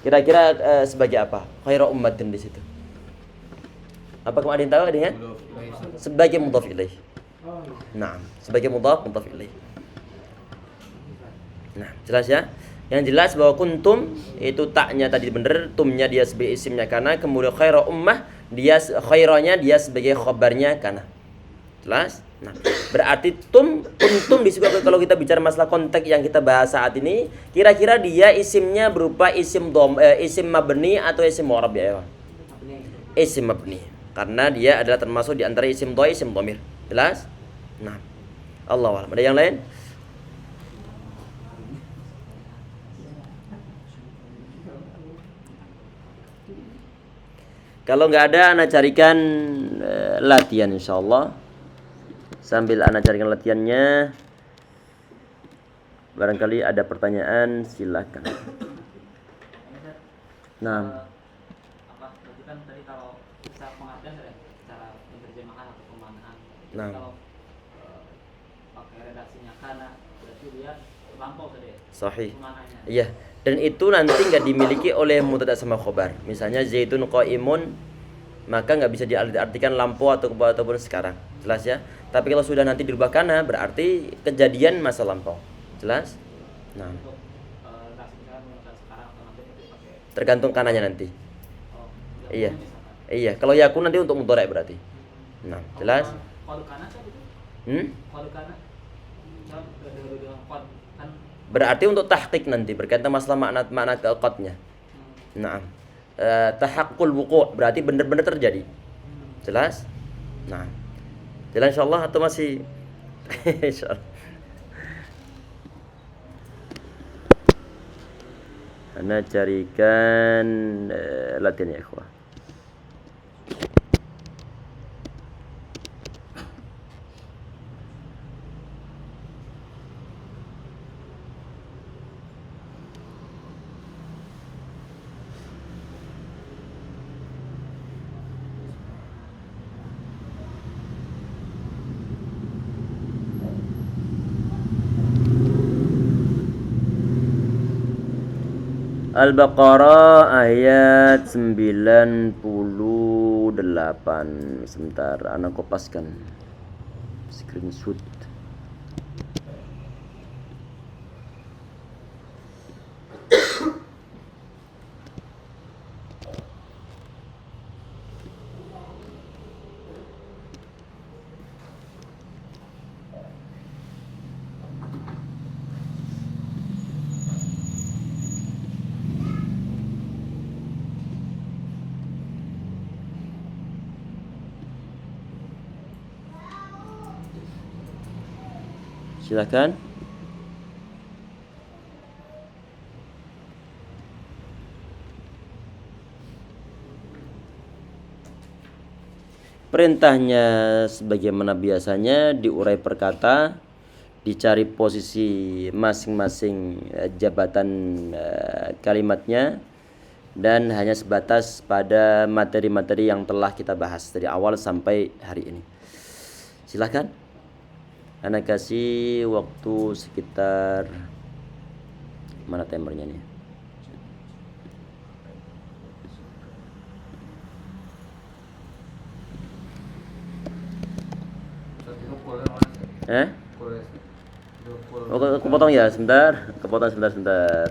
Kira-kira sebagai apa? Khaira ummatin di situ. Apa kemarin tahu adanya? Sebagai mudhaf ilaih. Oh, Nah, sebagai mudhaf ilaih. Nah, jelas ya? Yang jelas bahwa kuntum itu taknya tadi benar, tumnya dia sebagai isimnya kana, kemudian khaira ummah dia khairanya dia sebagai khabarnya kana. Jelas? Nah, berarti kuntum di situ kalau kita bicara masalah konteks yang kita bahas saat ini, kira-kira dia isimnya berupa isim isim mabni atau isim mu'rab ya? Isim mabni. Karena dia adalah termasuk di antara isim dhamir. Jelas? Nah, Allahu a'lam. Ada yang lain? Kalau nggak ada, ana carikan latihan insyaallah. Sambil ana carikan latihannya, barangkali ada pertanyaan, silakan. Nah, Apa berarti kan tadi kalau secara pengertian secara penerjemahan atau pemaknaan, Nah. kalau pakai redaksinya kana berarti dia lampau saja ya sahih. pemaknaannya. Iya, dan itu nanti nggak dimiliki oleh mubtada sama khobar. Misalnya Zaidun qaimun, maka nggak bisa diartikan lampau ataupun sekarang. Jelas ya? Tapi kalau sudah nanti dirubah kana, berarti kejadian masa lampau. Jelas? Nah, Untuk redaksi misalkan menggunakan sekarang atau nanti pakai tergantung kananya nanti. oh, Iya. misalkan. Iya, kalau yakun nanti untuk mudhari berarti. Nah, jelas? Kode kana kan itu? Kode kana? Misal dengan kode kan Berarti untuk tahqiq nanti berkaitan masalah makna qadnya. Nah, tahaqqul wuqu' berarti benar-benar terjadi. Jelas? Nah, jelas insyaallah atau masih insyaallah. Ana carikan latihan ya ikhwah. Al-Baqarah ayat 98. Sebentar, anak kopaskan screenshot. Silakan. Perintahnya sebagaimana biasanya diurai per kata, dicari posisi masing-masing jabatan kalimatnya, dan hanya sebatas pada materi-materi yang telah kita bahas dari awal sampai hari ini. Silahkan. Ana kasih waktu sekitar, mana timernya nih? Oh, kepotong ya, sebentar. Kepotong sebentar.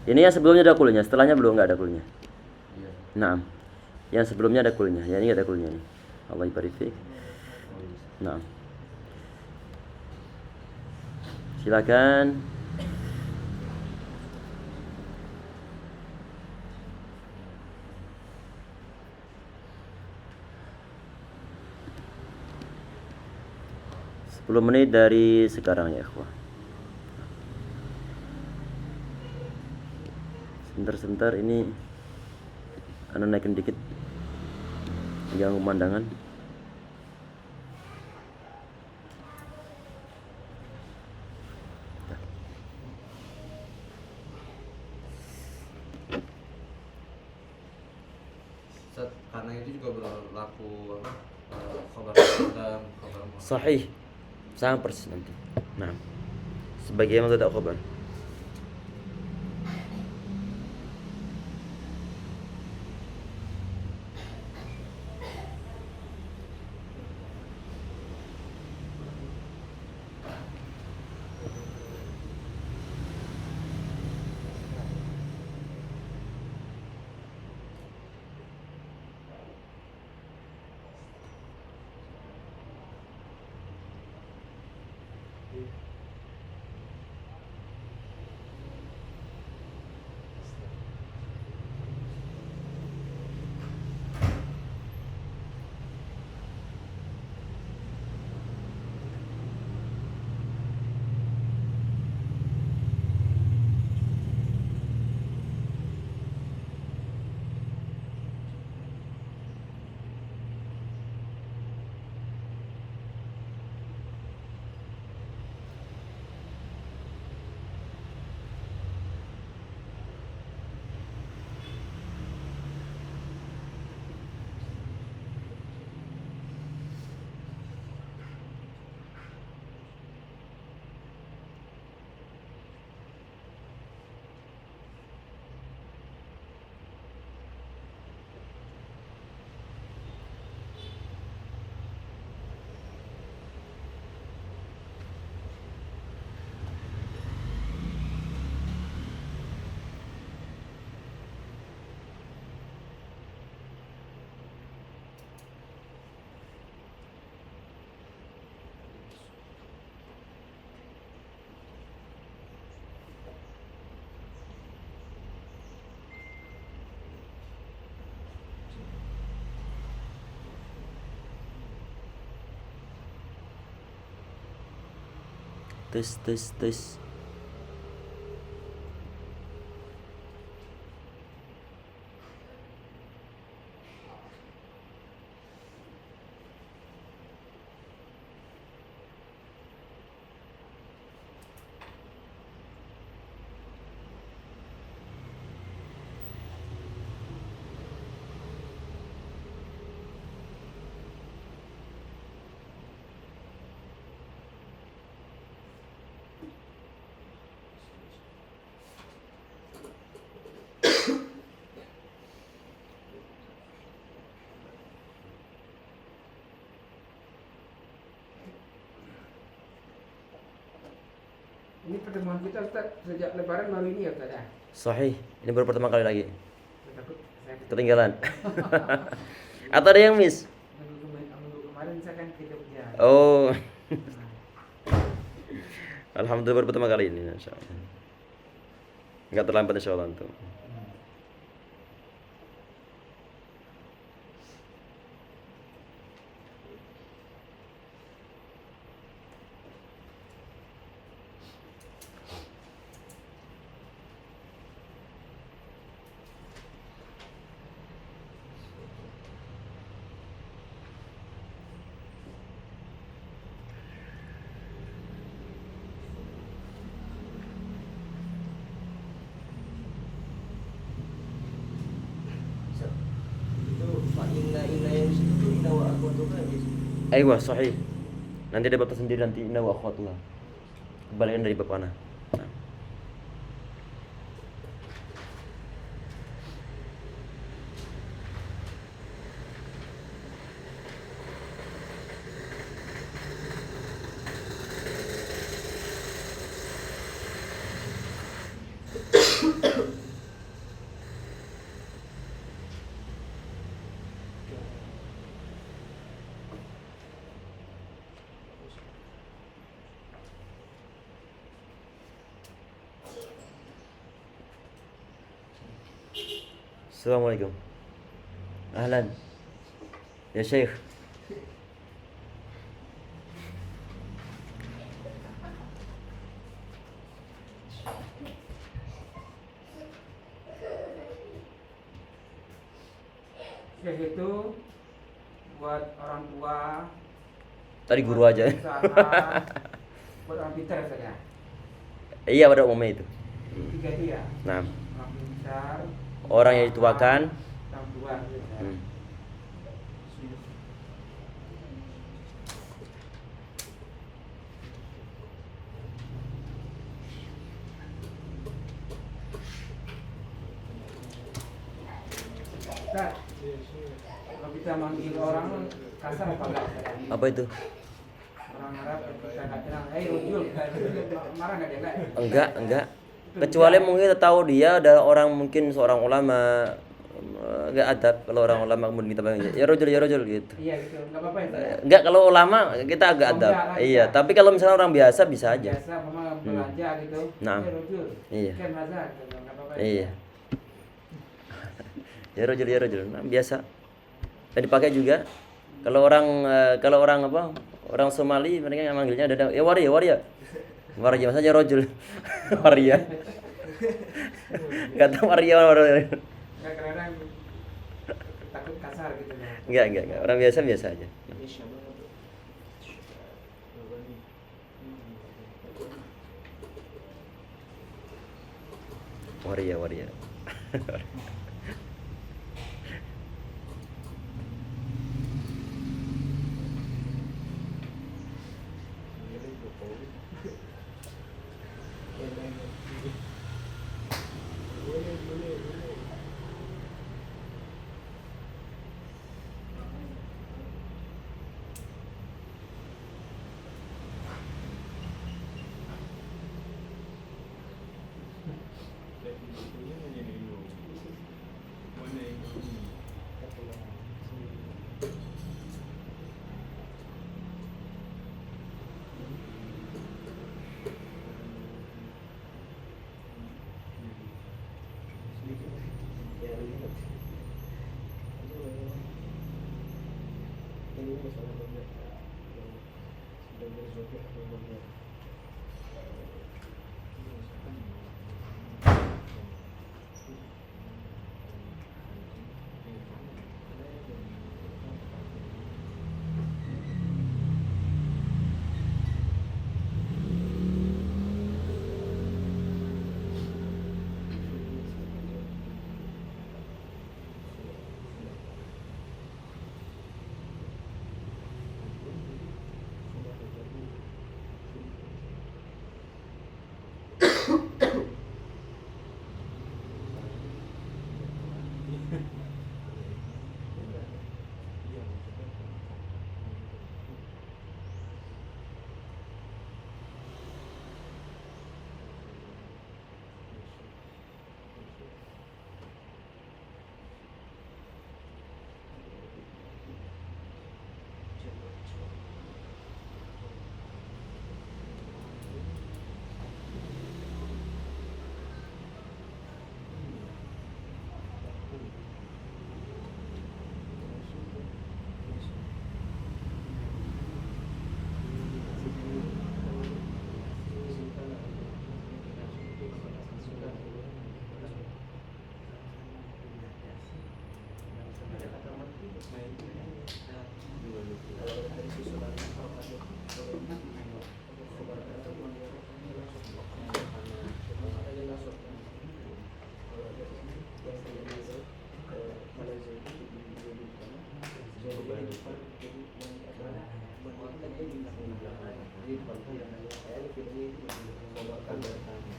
Ini yang sebelumnya ada kulnya, setelahnya belum, nggak ada kulnya. Nah, yang sebelumnya ada kulnya, yang ini ada kulnya nih. Allah barik fiik. Nah, silakan. Sepuluh menit dari sekarang ya, ikhwah. Sebentar ini ana naikin dikit yang pemandangan. Karena itu juga berlaku khabar dan khabar mu'allaq. Sahih. Sama persis nanti. Nah, sebagai mubtada khabar. Tes. Ini pertemuan kita Ustaz sejak lebaran baru ini ya Ustaz ya? Sahih. Ini baru pertama kali lagi. Saya takut saya Ketinggalan. Atau ada yang miss? minggu kemarin saya kan ke Jogja. Oh. Alhamdulillah baru pertama kali ini, Masya Allah. Nggak terlambat insyaallah antum. Ustaz, itu Pak Inna yang di situ tuh Inna wa akhwatuha ya biasa. Aywa, sahih. Nanti ada bab tersendiri nanti inna wa akhwatuha. Kebalikan dari bab ana. Nah. Assalamualaikum. Ahlan. Ya Syekh. Syekh itu buat orang tua, Tadi guru buat aja. usaha, buat orang pintar saja. Iya pada umumnya itu. Tiga itu ya. Nah, Orang pintar, orang yang dituakan. orang tua. Gitu. Hmm. Ustaz, kalau kita manggil orang kasar apa enggak? Apa itu? Orang Arab kita nggak kenal, rujul, marah nggak dia nggak? Enggak. Kecuali mungkin kita tahu dia adalah orang mungkin seorang ulama, enggak adab kalau orang ulama kemudian kita panggil ya rojul gitu. Iya gitu, nggak apa-apa ya. Enggak kalau ulama kita agak adab. Enggak, Iya, tapi kalau misalnya orang biasa bisa aja. Biasa mama belanja gitu. Nah. Rujul. Iya. Kan mazhar gitu, nggak apa-apa. Iya. Ya rojul. Nah, biasa. Dan dipakai juga kalau orang apa? Orang Somali mereka manggilnya ada ya waria. Waria saja rojul. Waria. Enggak tahu waria. Nggak kadang takut kasar gitu ya. Enggak. Orang biasa aja. Indonesia banget tuh. Waria. Ini masalah banyak. Sudah berzobek atau banyak. Saya ini filmnya itu mengeluarkan dari kami.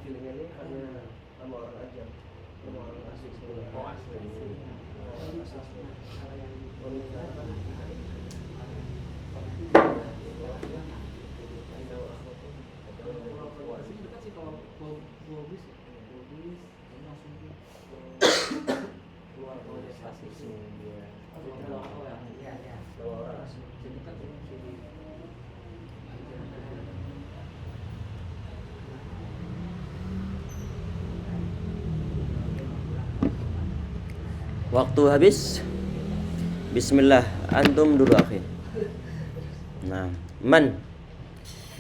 Filmnya ini karena nama orang aja, nama orang asli semua. Oh asli. Waktu habis. Bismillah, antum dulu akhi. Nah, man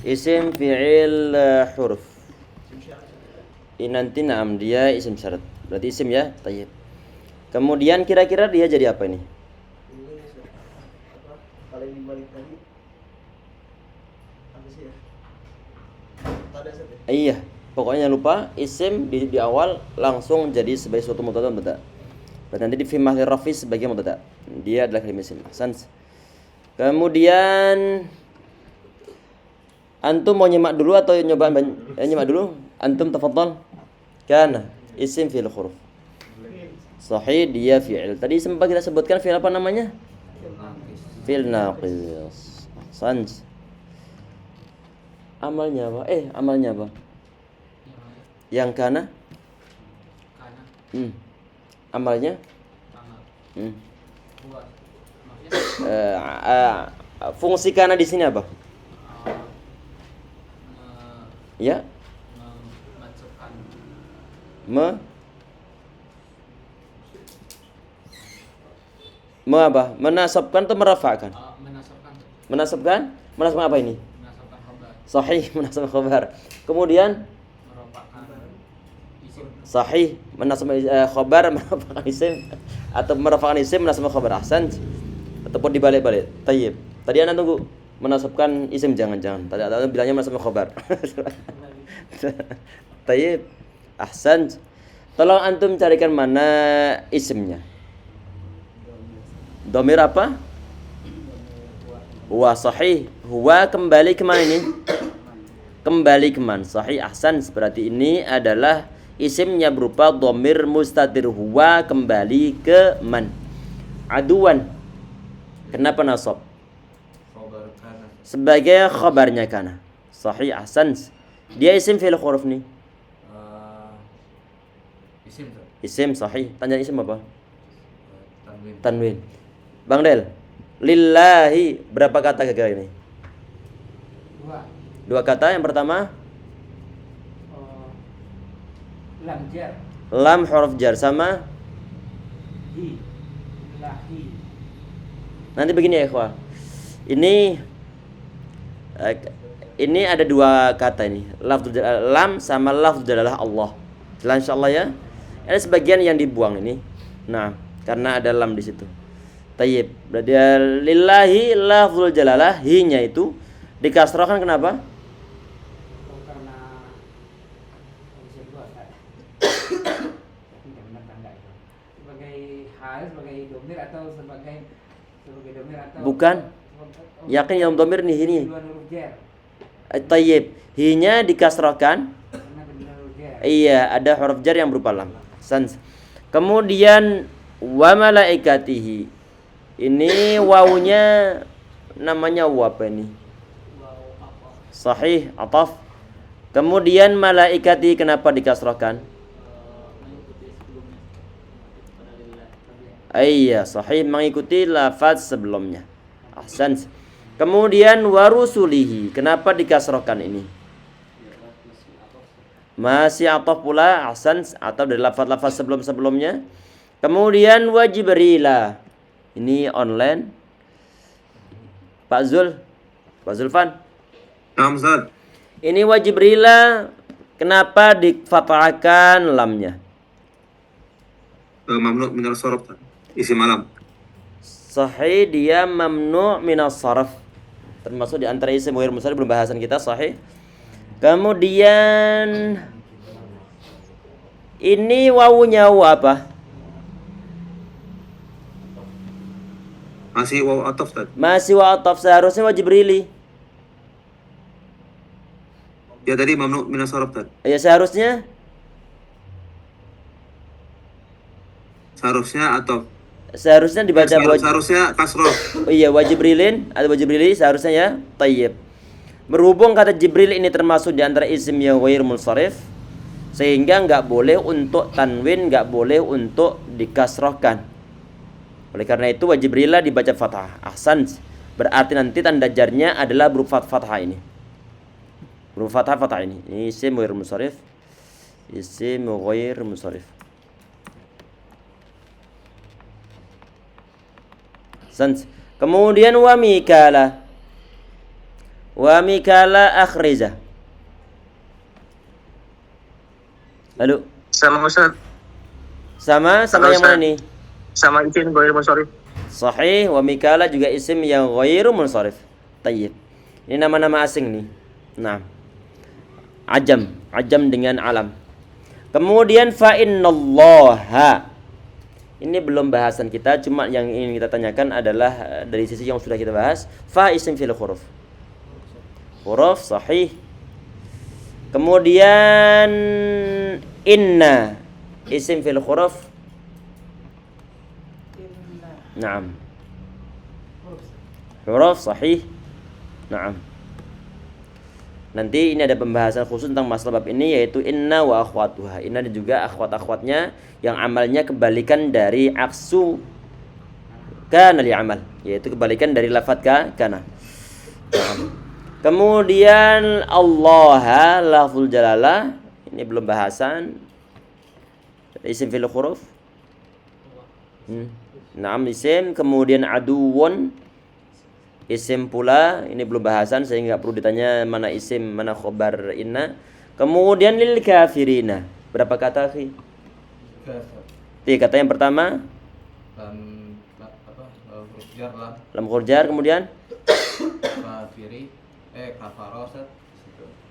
isim fi'il huruf. Ini nanti naam dia isim syarat. Berarti isim ya, tayyib. Kemudian kira-kira dia jadi apa ini? Ini apa? Kalau yang dibalik tadi apa sih ya? Tanda satu. Iya, pokoknya lupa isim di awal langsung jadi sebagai suatu mubtada mubtada. Berarti nanti di fi mahli rafi sebagai mubtada. Dia adalah kalimah isim. Ahsan. Kemudian antum mau nyimak dulu atau nyoba nyimak dulu? Antum tafadhal. Kana isim fi'il huruf. Sahih dia fi'il. Tadi sempat kita sebutkan fi'il apa namanya? Fi'il naqis. Ahsan. Amalnya apa? Amalnya apa? Yang kana? Amalnya? Fungsi kana di sini apa? Ya? Apa? Menasabkan atau merafa'kan? Menasabkan? Menasabkan apa ini? Sahih, menasabkan khabar. Kemudian sahih, menasabkan khabar, merafa'kan isim atau merafa'kan isim menasabkan khabar. Ahsan. Ataupun dibalik-balik. Tayyib. Tadi Anda tunggu menasabkan isim jangan. Tadi Anda bilangnya menasabkan khabar. Tayyib. Ahsan. Tolong antum carikan mana isimnya. Dhamir apa? Huwa sahih. Huwa kembali ke mana ini? Kembali ke man. Sahih. Ahsan. Berarti ini adalah isimnya berupa dhamir mustatir. Huwa kembali ke man. Aduan. Kenapa nasab? Sebagai khabarnya kana. Sahih. Ahsan. Dia isim fi'il huruf nih. Isim sahih. Tanya isim apa? Tanwin. Bang Del, lillahi berapa kata gagal ini? Dua kata. Yang pertama lam jar. Lam huruf jar sama Hi. Lahi. nanti begini ya ikhwah. Ini ada dua kata ini. Lam sama lafzul jalalah Allah. Jelas insyaallah ya. Ada sebagian yang dibuang ini. Nah, karena ada lam di situ. Tayyib. Berarti lillahi lafzul jalalah, hi-nya itu dikasrahkan kenapa? Karena bisa dua kan. Sebagai hal, sebagai domir atau sebagai domir atau Bukan. Yakin yang dhamir nih ini. Dua huruf jar. Tayyib. Hi-nya dikasrohkan. Karena benar dia. Iya, ada huruf jar yang berupa lam. Sans. Kemudian wa malaikatihi. Ini wawunya namanya waw apa ini? Wow, apa? Sahih, ataf. Kemudian malaikati kenapa dikasrohkan? Mengikuti sebelumnya. Pada lillah. Iya, sahih mengikuti lafaz sebelumnya. Ahsan. Kemudian warusulihi. Kenapa dikasrohkan ini? Masih ataf pula, ahsan, atau dari lafaz-lafaz sebelum-sebelumnya. Kemudian wa Jibrila. Ini online. Pak Zulfan. Naam Ustaz. Ini wa Jibrila. Kenapa difathahkan lamnya? Mamnu min al-sarf. Isi malam. Sahih, dia mamnu' minas sarf. Termasuk di antara isim ghair munsharif, belum bahasan kita, sahih. Kemudian ini wawunya waw apa? Masih waw ataf Ustaz. Masih waw ataf, seharusnya wa Jibrili. Ya tadi mamnu min al-sarf Ustaz. Ya seharusnya Ataf. seharusnya dibaca Seharusnya kasroh. Oh iya, wa Jibrilin atau wa Jibrili seharusnya ya. Tayyib. Berhubung kata Jibril ini termasuk di antara isim yang ghair munsharif, sehingga nggak boleh untuk tanwin, nggak boleh untuk dikasrohkan. Oleh karena itu wa Jibrila dibaca fathah. Ahsan. Berarti nanti tanda jarnya adalah berupa fathah ini. Berupa fathah ini. Ini isim ghair munsharif. Isim ghair munsharif. Ahsan. Kemudian wa Mikala. Wa Mikala akhriza. Lalu Sama Ustaz. sama Halo, yang mana Ustaz. nih? Sama isim ghair munsharif. Sahih, wa Mikala juga isim yang ghairu munsharif. Tayyib. Ini nama-nama asing nih. Nah. Ajam dengan alam. Kemudian fa innallaha. Ini belum bahasan kita, cuma yang ingin kita tanyakan adalah dari sisi yang sudah kita bahas, fa isim fil huruf. Huruf sahih. Kemudian inna isim fil huruf. Naam. Huruf sahih. Naam. Nanti ini ada pembahasan khusus tentang masalah bab ini, yaitu inna wa akhwatuha. Inna dan juga akhwat-akhwatnya yang amalnya kebalikan dari aksu kana li amal, yaitu kebalikan dari lafaz kana. Kemudian Allah lafzul jalalah, ini belum bahasan. Isim fil huruf. Naam isim, kemudian aduwun isim pula, ini belum bahasan sehingga perlu ditanya mana isim, mana khobar inna. Kemudian lil kafirina. Berapa kata, akhi? Tiga kata. Yang pertama Huruf jar lah. lam khurjar, kemudian Kafiri kafaro Ustaz.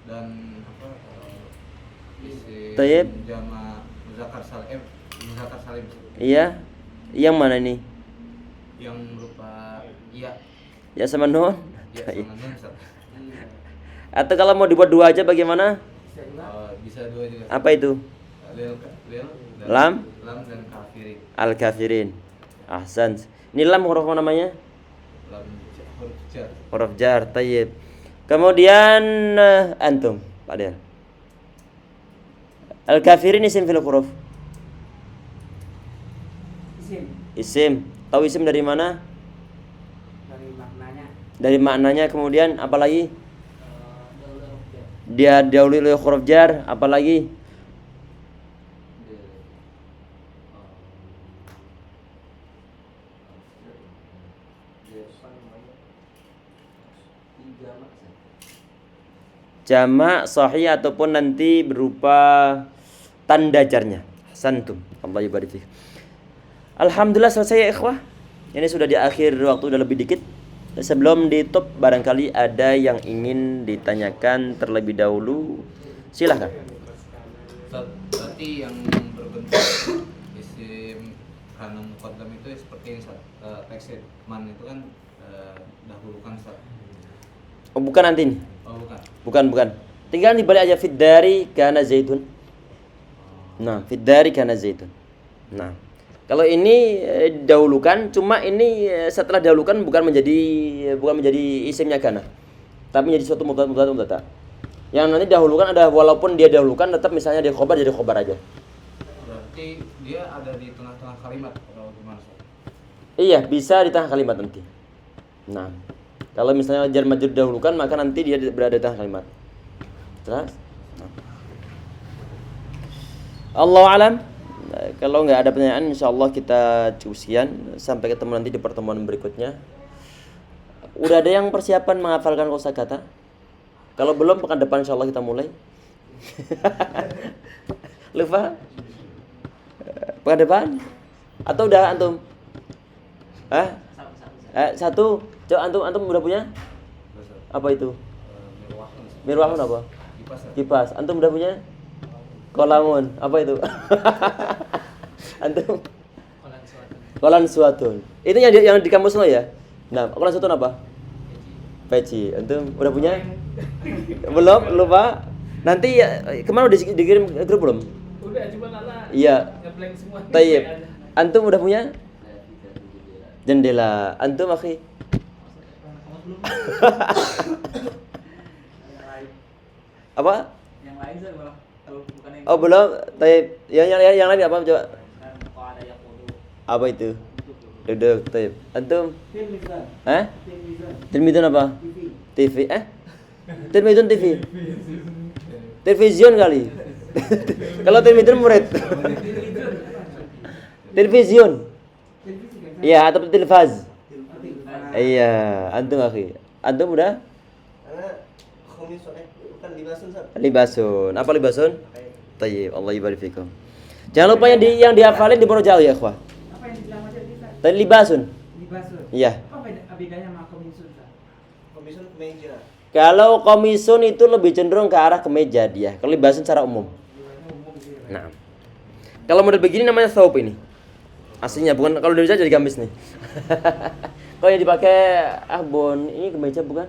Dan isim Tayyib. jama muzakkar salim. iya. Yang mana ini? Yang berupa iya. Ya sama nun. Ya sama nun Ustaz. Atau kalau mau dibuat dua aja bagaimana? Bisa dua juga. Apa itu? Lil dan Lam dan kafiri. al kafirin. Ahsan. Ini lam huruf apa namanya? Lam huruf jar. Huruf jar. Tayyib. Kemudian antum, Pak Del. Al kafirin isim fil huruf. Isim. Tahu isim dari mana? Dari maknanya. Dari maknanya. Kemudian apa lagi? Dia dahului oleh huruf jar. Apa lagi? Jamak sahih ataupun nanti berupa tanda jarnya. Santum. Allah yubarik fiik. Alhamdulillah selesai ya ikhwah. Ini sudah di akhir waktu, udah lebih dikit. Sebelum ditutup barangkali ada yang ingin ditanyakan terlebih dahulu. Silahkan. Berarti yang berbentuk isim kana muqaddam itu seperti ini Ustaz. Teksnya man itu kan dahulukan Ustaz. Oh, bukan nanti nih. Oh bukan. Bukan. Tinggal dibalik aja fid dari kana zaitun. Nah, fid dari kana zaitun. Nah, kalau ini dahulukan, cuma ini setelah dahulukan bukan menjadi isimnya kana, tapi menjadi suatu mubtada. Yang nanti dahulukan ada, walaupun dia dahulukan tetap misalnya dia khobar jadi khobar aja. Berarti dia ada di tengah-tengah kalimat atau gimana Ustaz? Iya, bisa di tengah kalimat nanti. Nah, kalau misalnya jar majrur dahulukan maka nanti dia berada di tengah kalimat. Terus? Nah. Allahu alam. Kalau nggak ada pertanyaan, insyaallah kita cukup sekian. Sampai ketemu nanti di pertemuan berikutnya. Udah ada yang persiapan menghafalkan kosakata? Kalau belum, pekan depan insyaallah kita mulai. Lupa? Pekan depan? Atau udah antum? Hah? Satu. Coba antum udah punya? Apa itu? Mirwahun apa? Kipas. Antum udah punya? Kolamun. Apa itu? Antum? Kolan suatun. Itu yang di kampus lo ya? Nah, kolan suatun apa? Peci. Antum udah punya? Belum? Lupa? Nanti ya, kemana udah dikirim grup belum? Udah, cuma Lala Iya. ngeblank semua. Tayyib. Antum udah punya? Jendela. Antum akhi? Apa? Yang lain sih malah kalau bukan yang Oh, belum. Tayyib. Yang lain apa coba? kan kalau ada yang foto Apa itu? Duduk. Tayyib. Antum? Tilmizan. Hah? Tilmizan. Tilmidun apa? TV. TV. Tilmidun TV. Television kali. Kalau Tilmidun murid. Television. Televisi kan? Iya, atau televaz. Tilmizan. Iya, antum akhi. Antum udah? Karena komison bukan libasun Sat. Libasun. Apa libasun? Kayak Tayyib, Allah yubarik fikum. Jangan lupa yang dihafalin di Borojal ya, ikhwah. Apa yang dibilang aja bisa? Tadi libasun. Libasun. Iya. Apa bedanya sama komisun? komison kemeja. Kalau komisun itu lebih cenderung ke arah kemeja dia. Kalau libasun secara umum. Nah. Kalau model begini namanya thawb ini. Aslinya bukan, kalau di Indonesia jadi gamis nih. Kalau yang dipakai bon, ini kemeja bukan?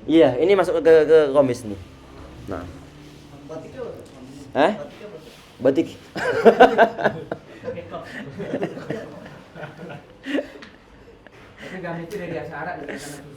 Iya, ini masuk ke komis nih. Nah. Batiknya apa? Hah? Batiknya apa? Batik. Tapi gamis itu dari asal Arab, karena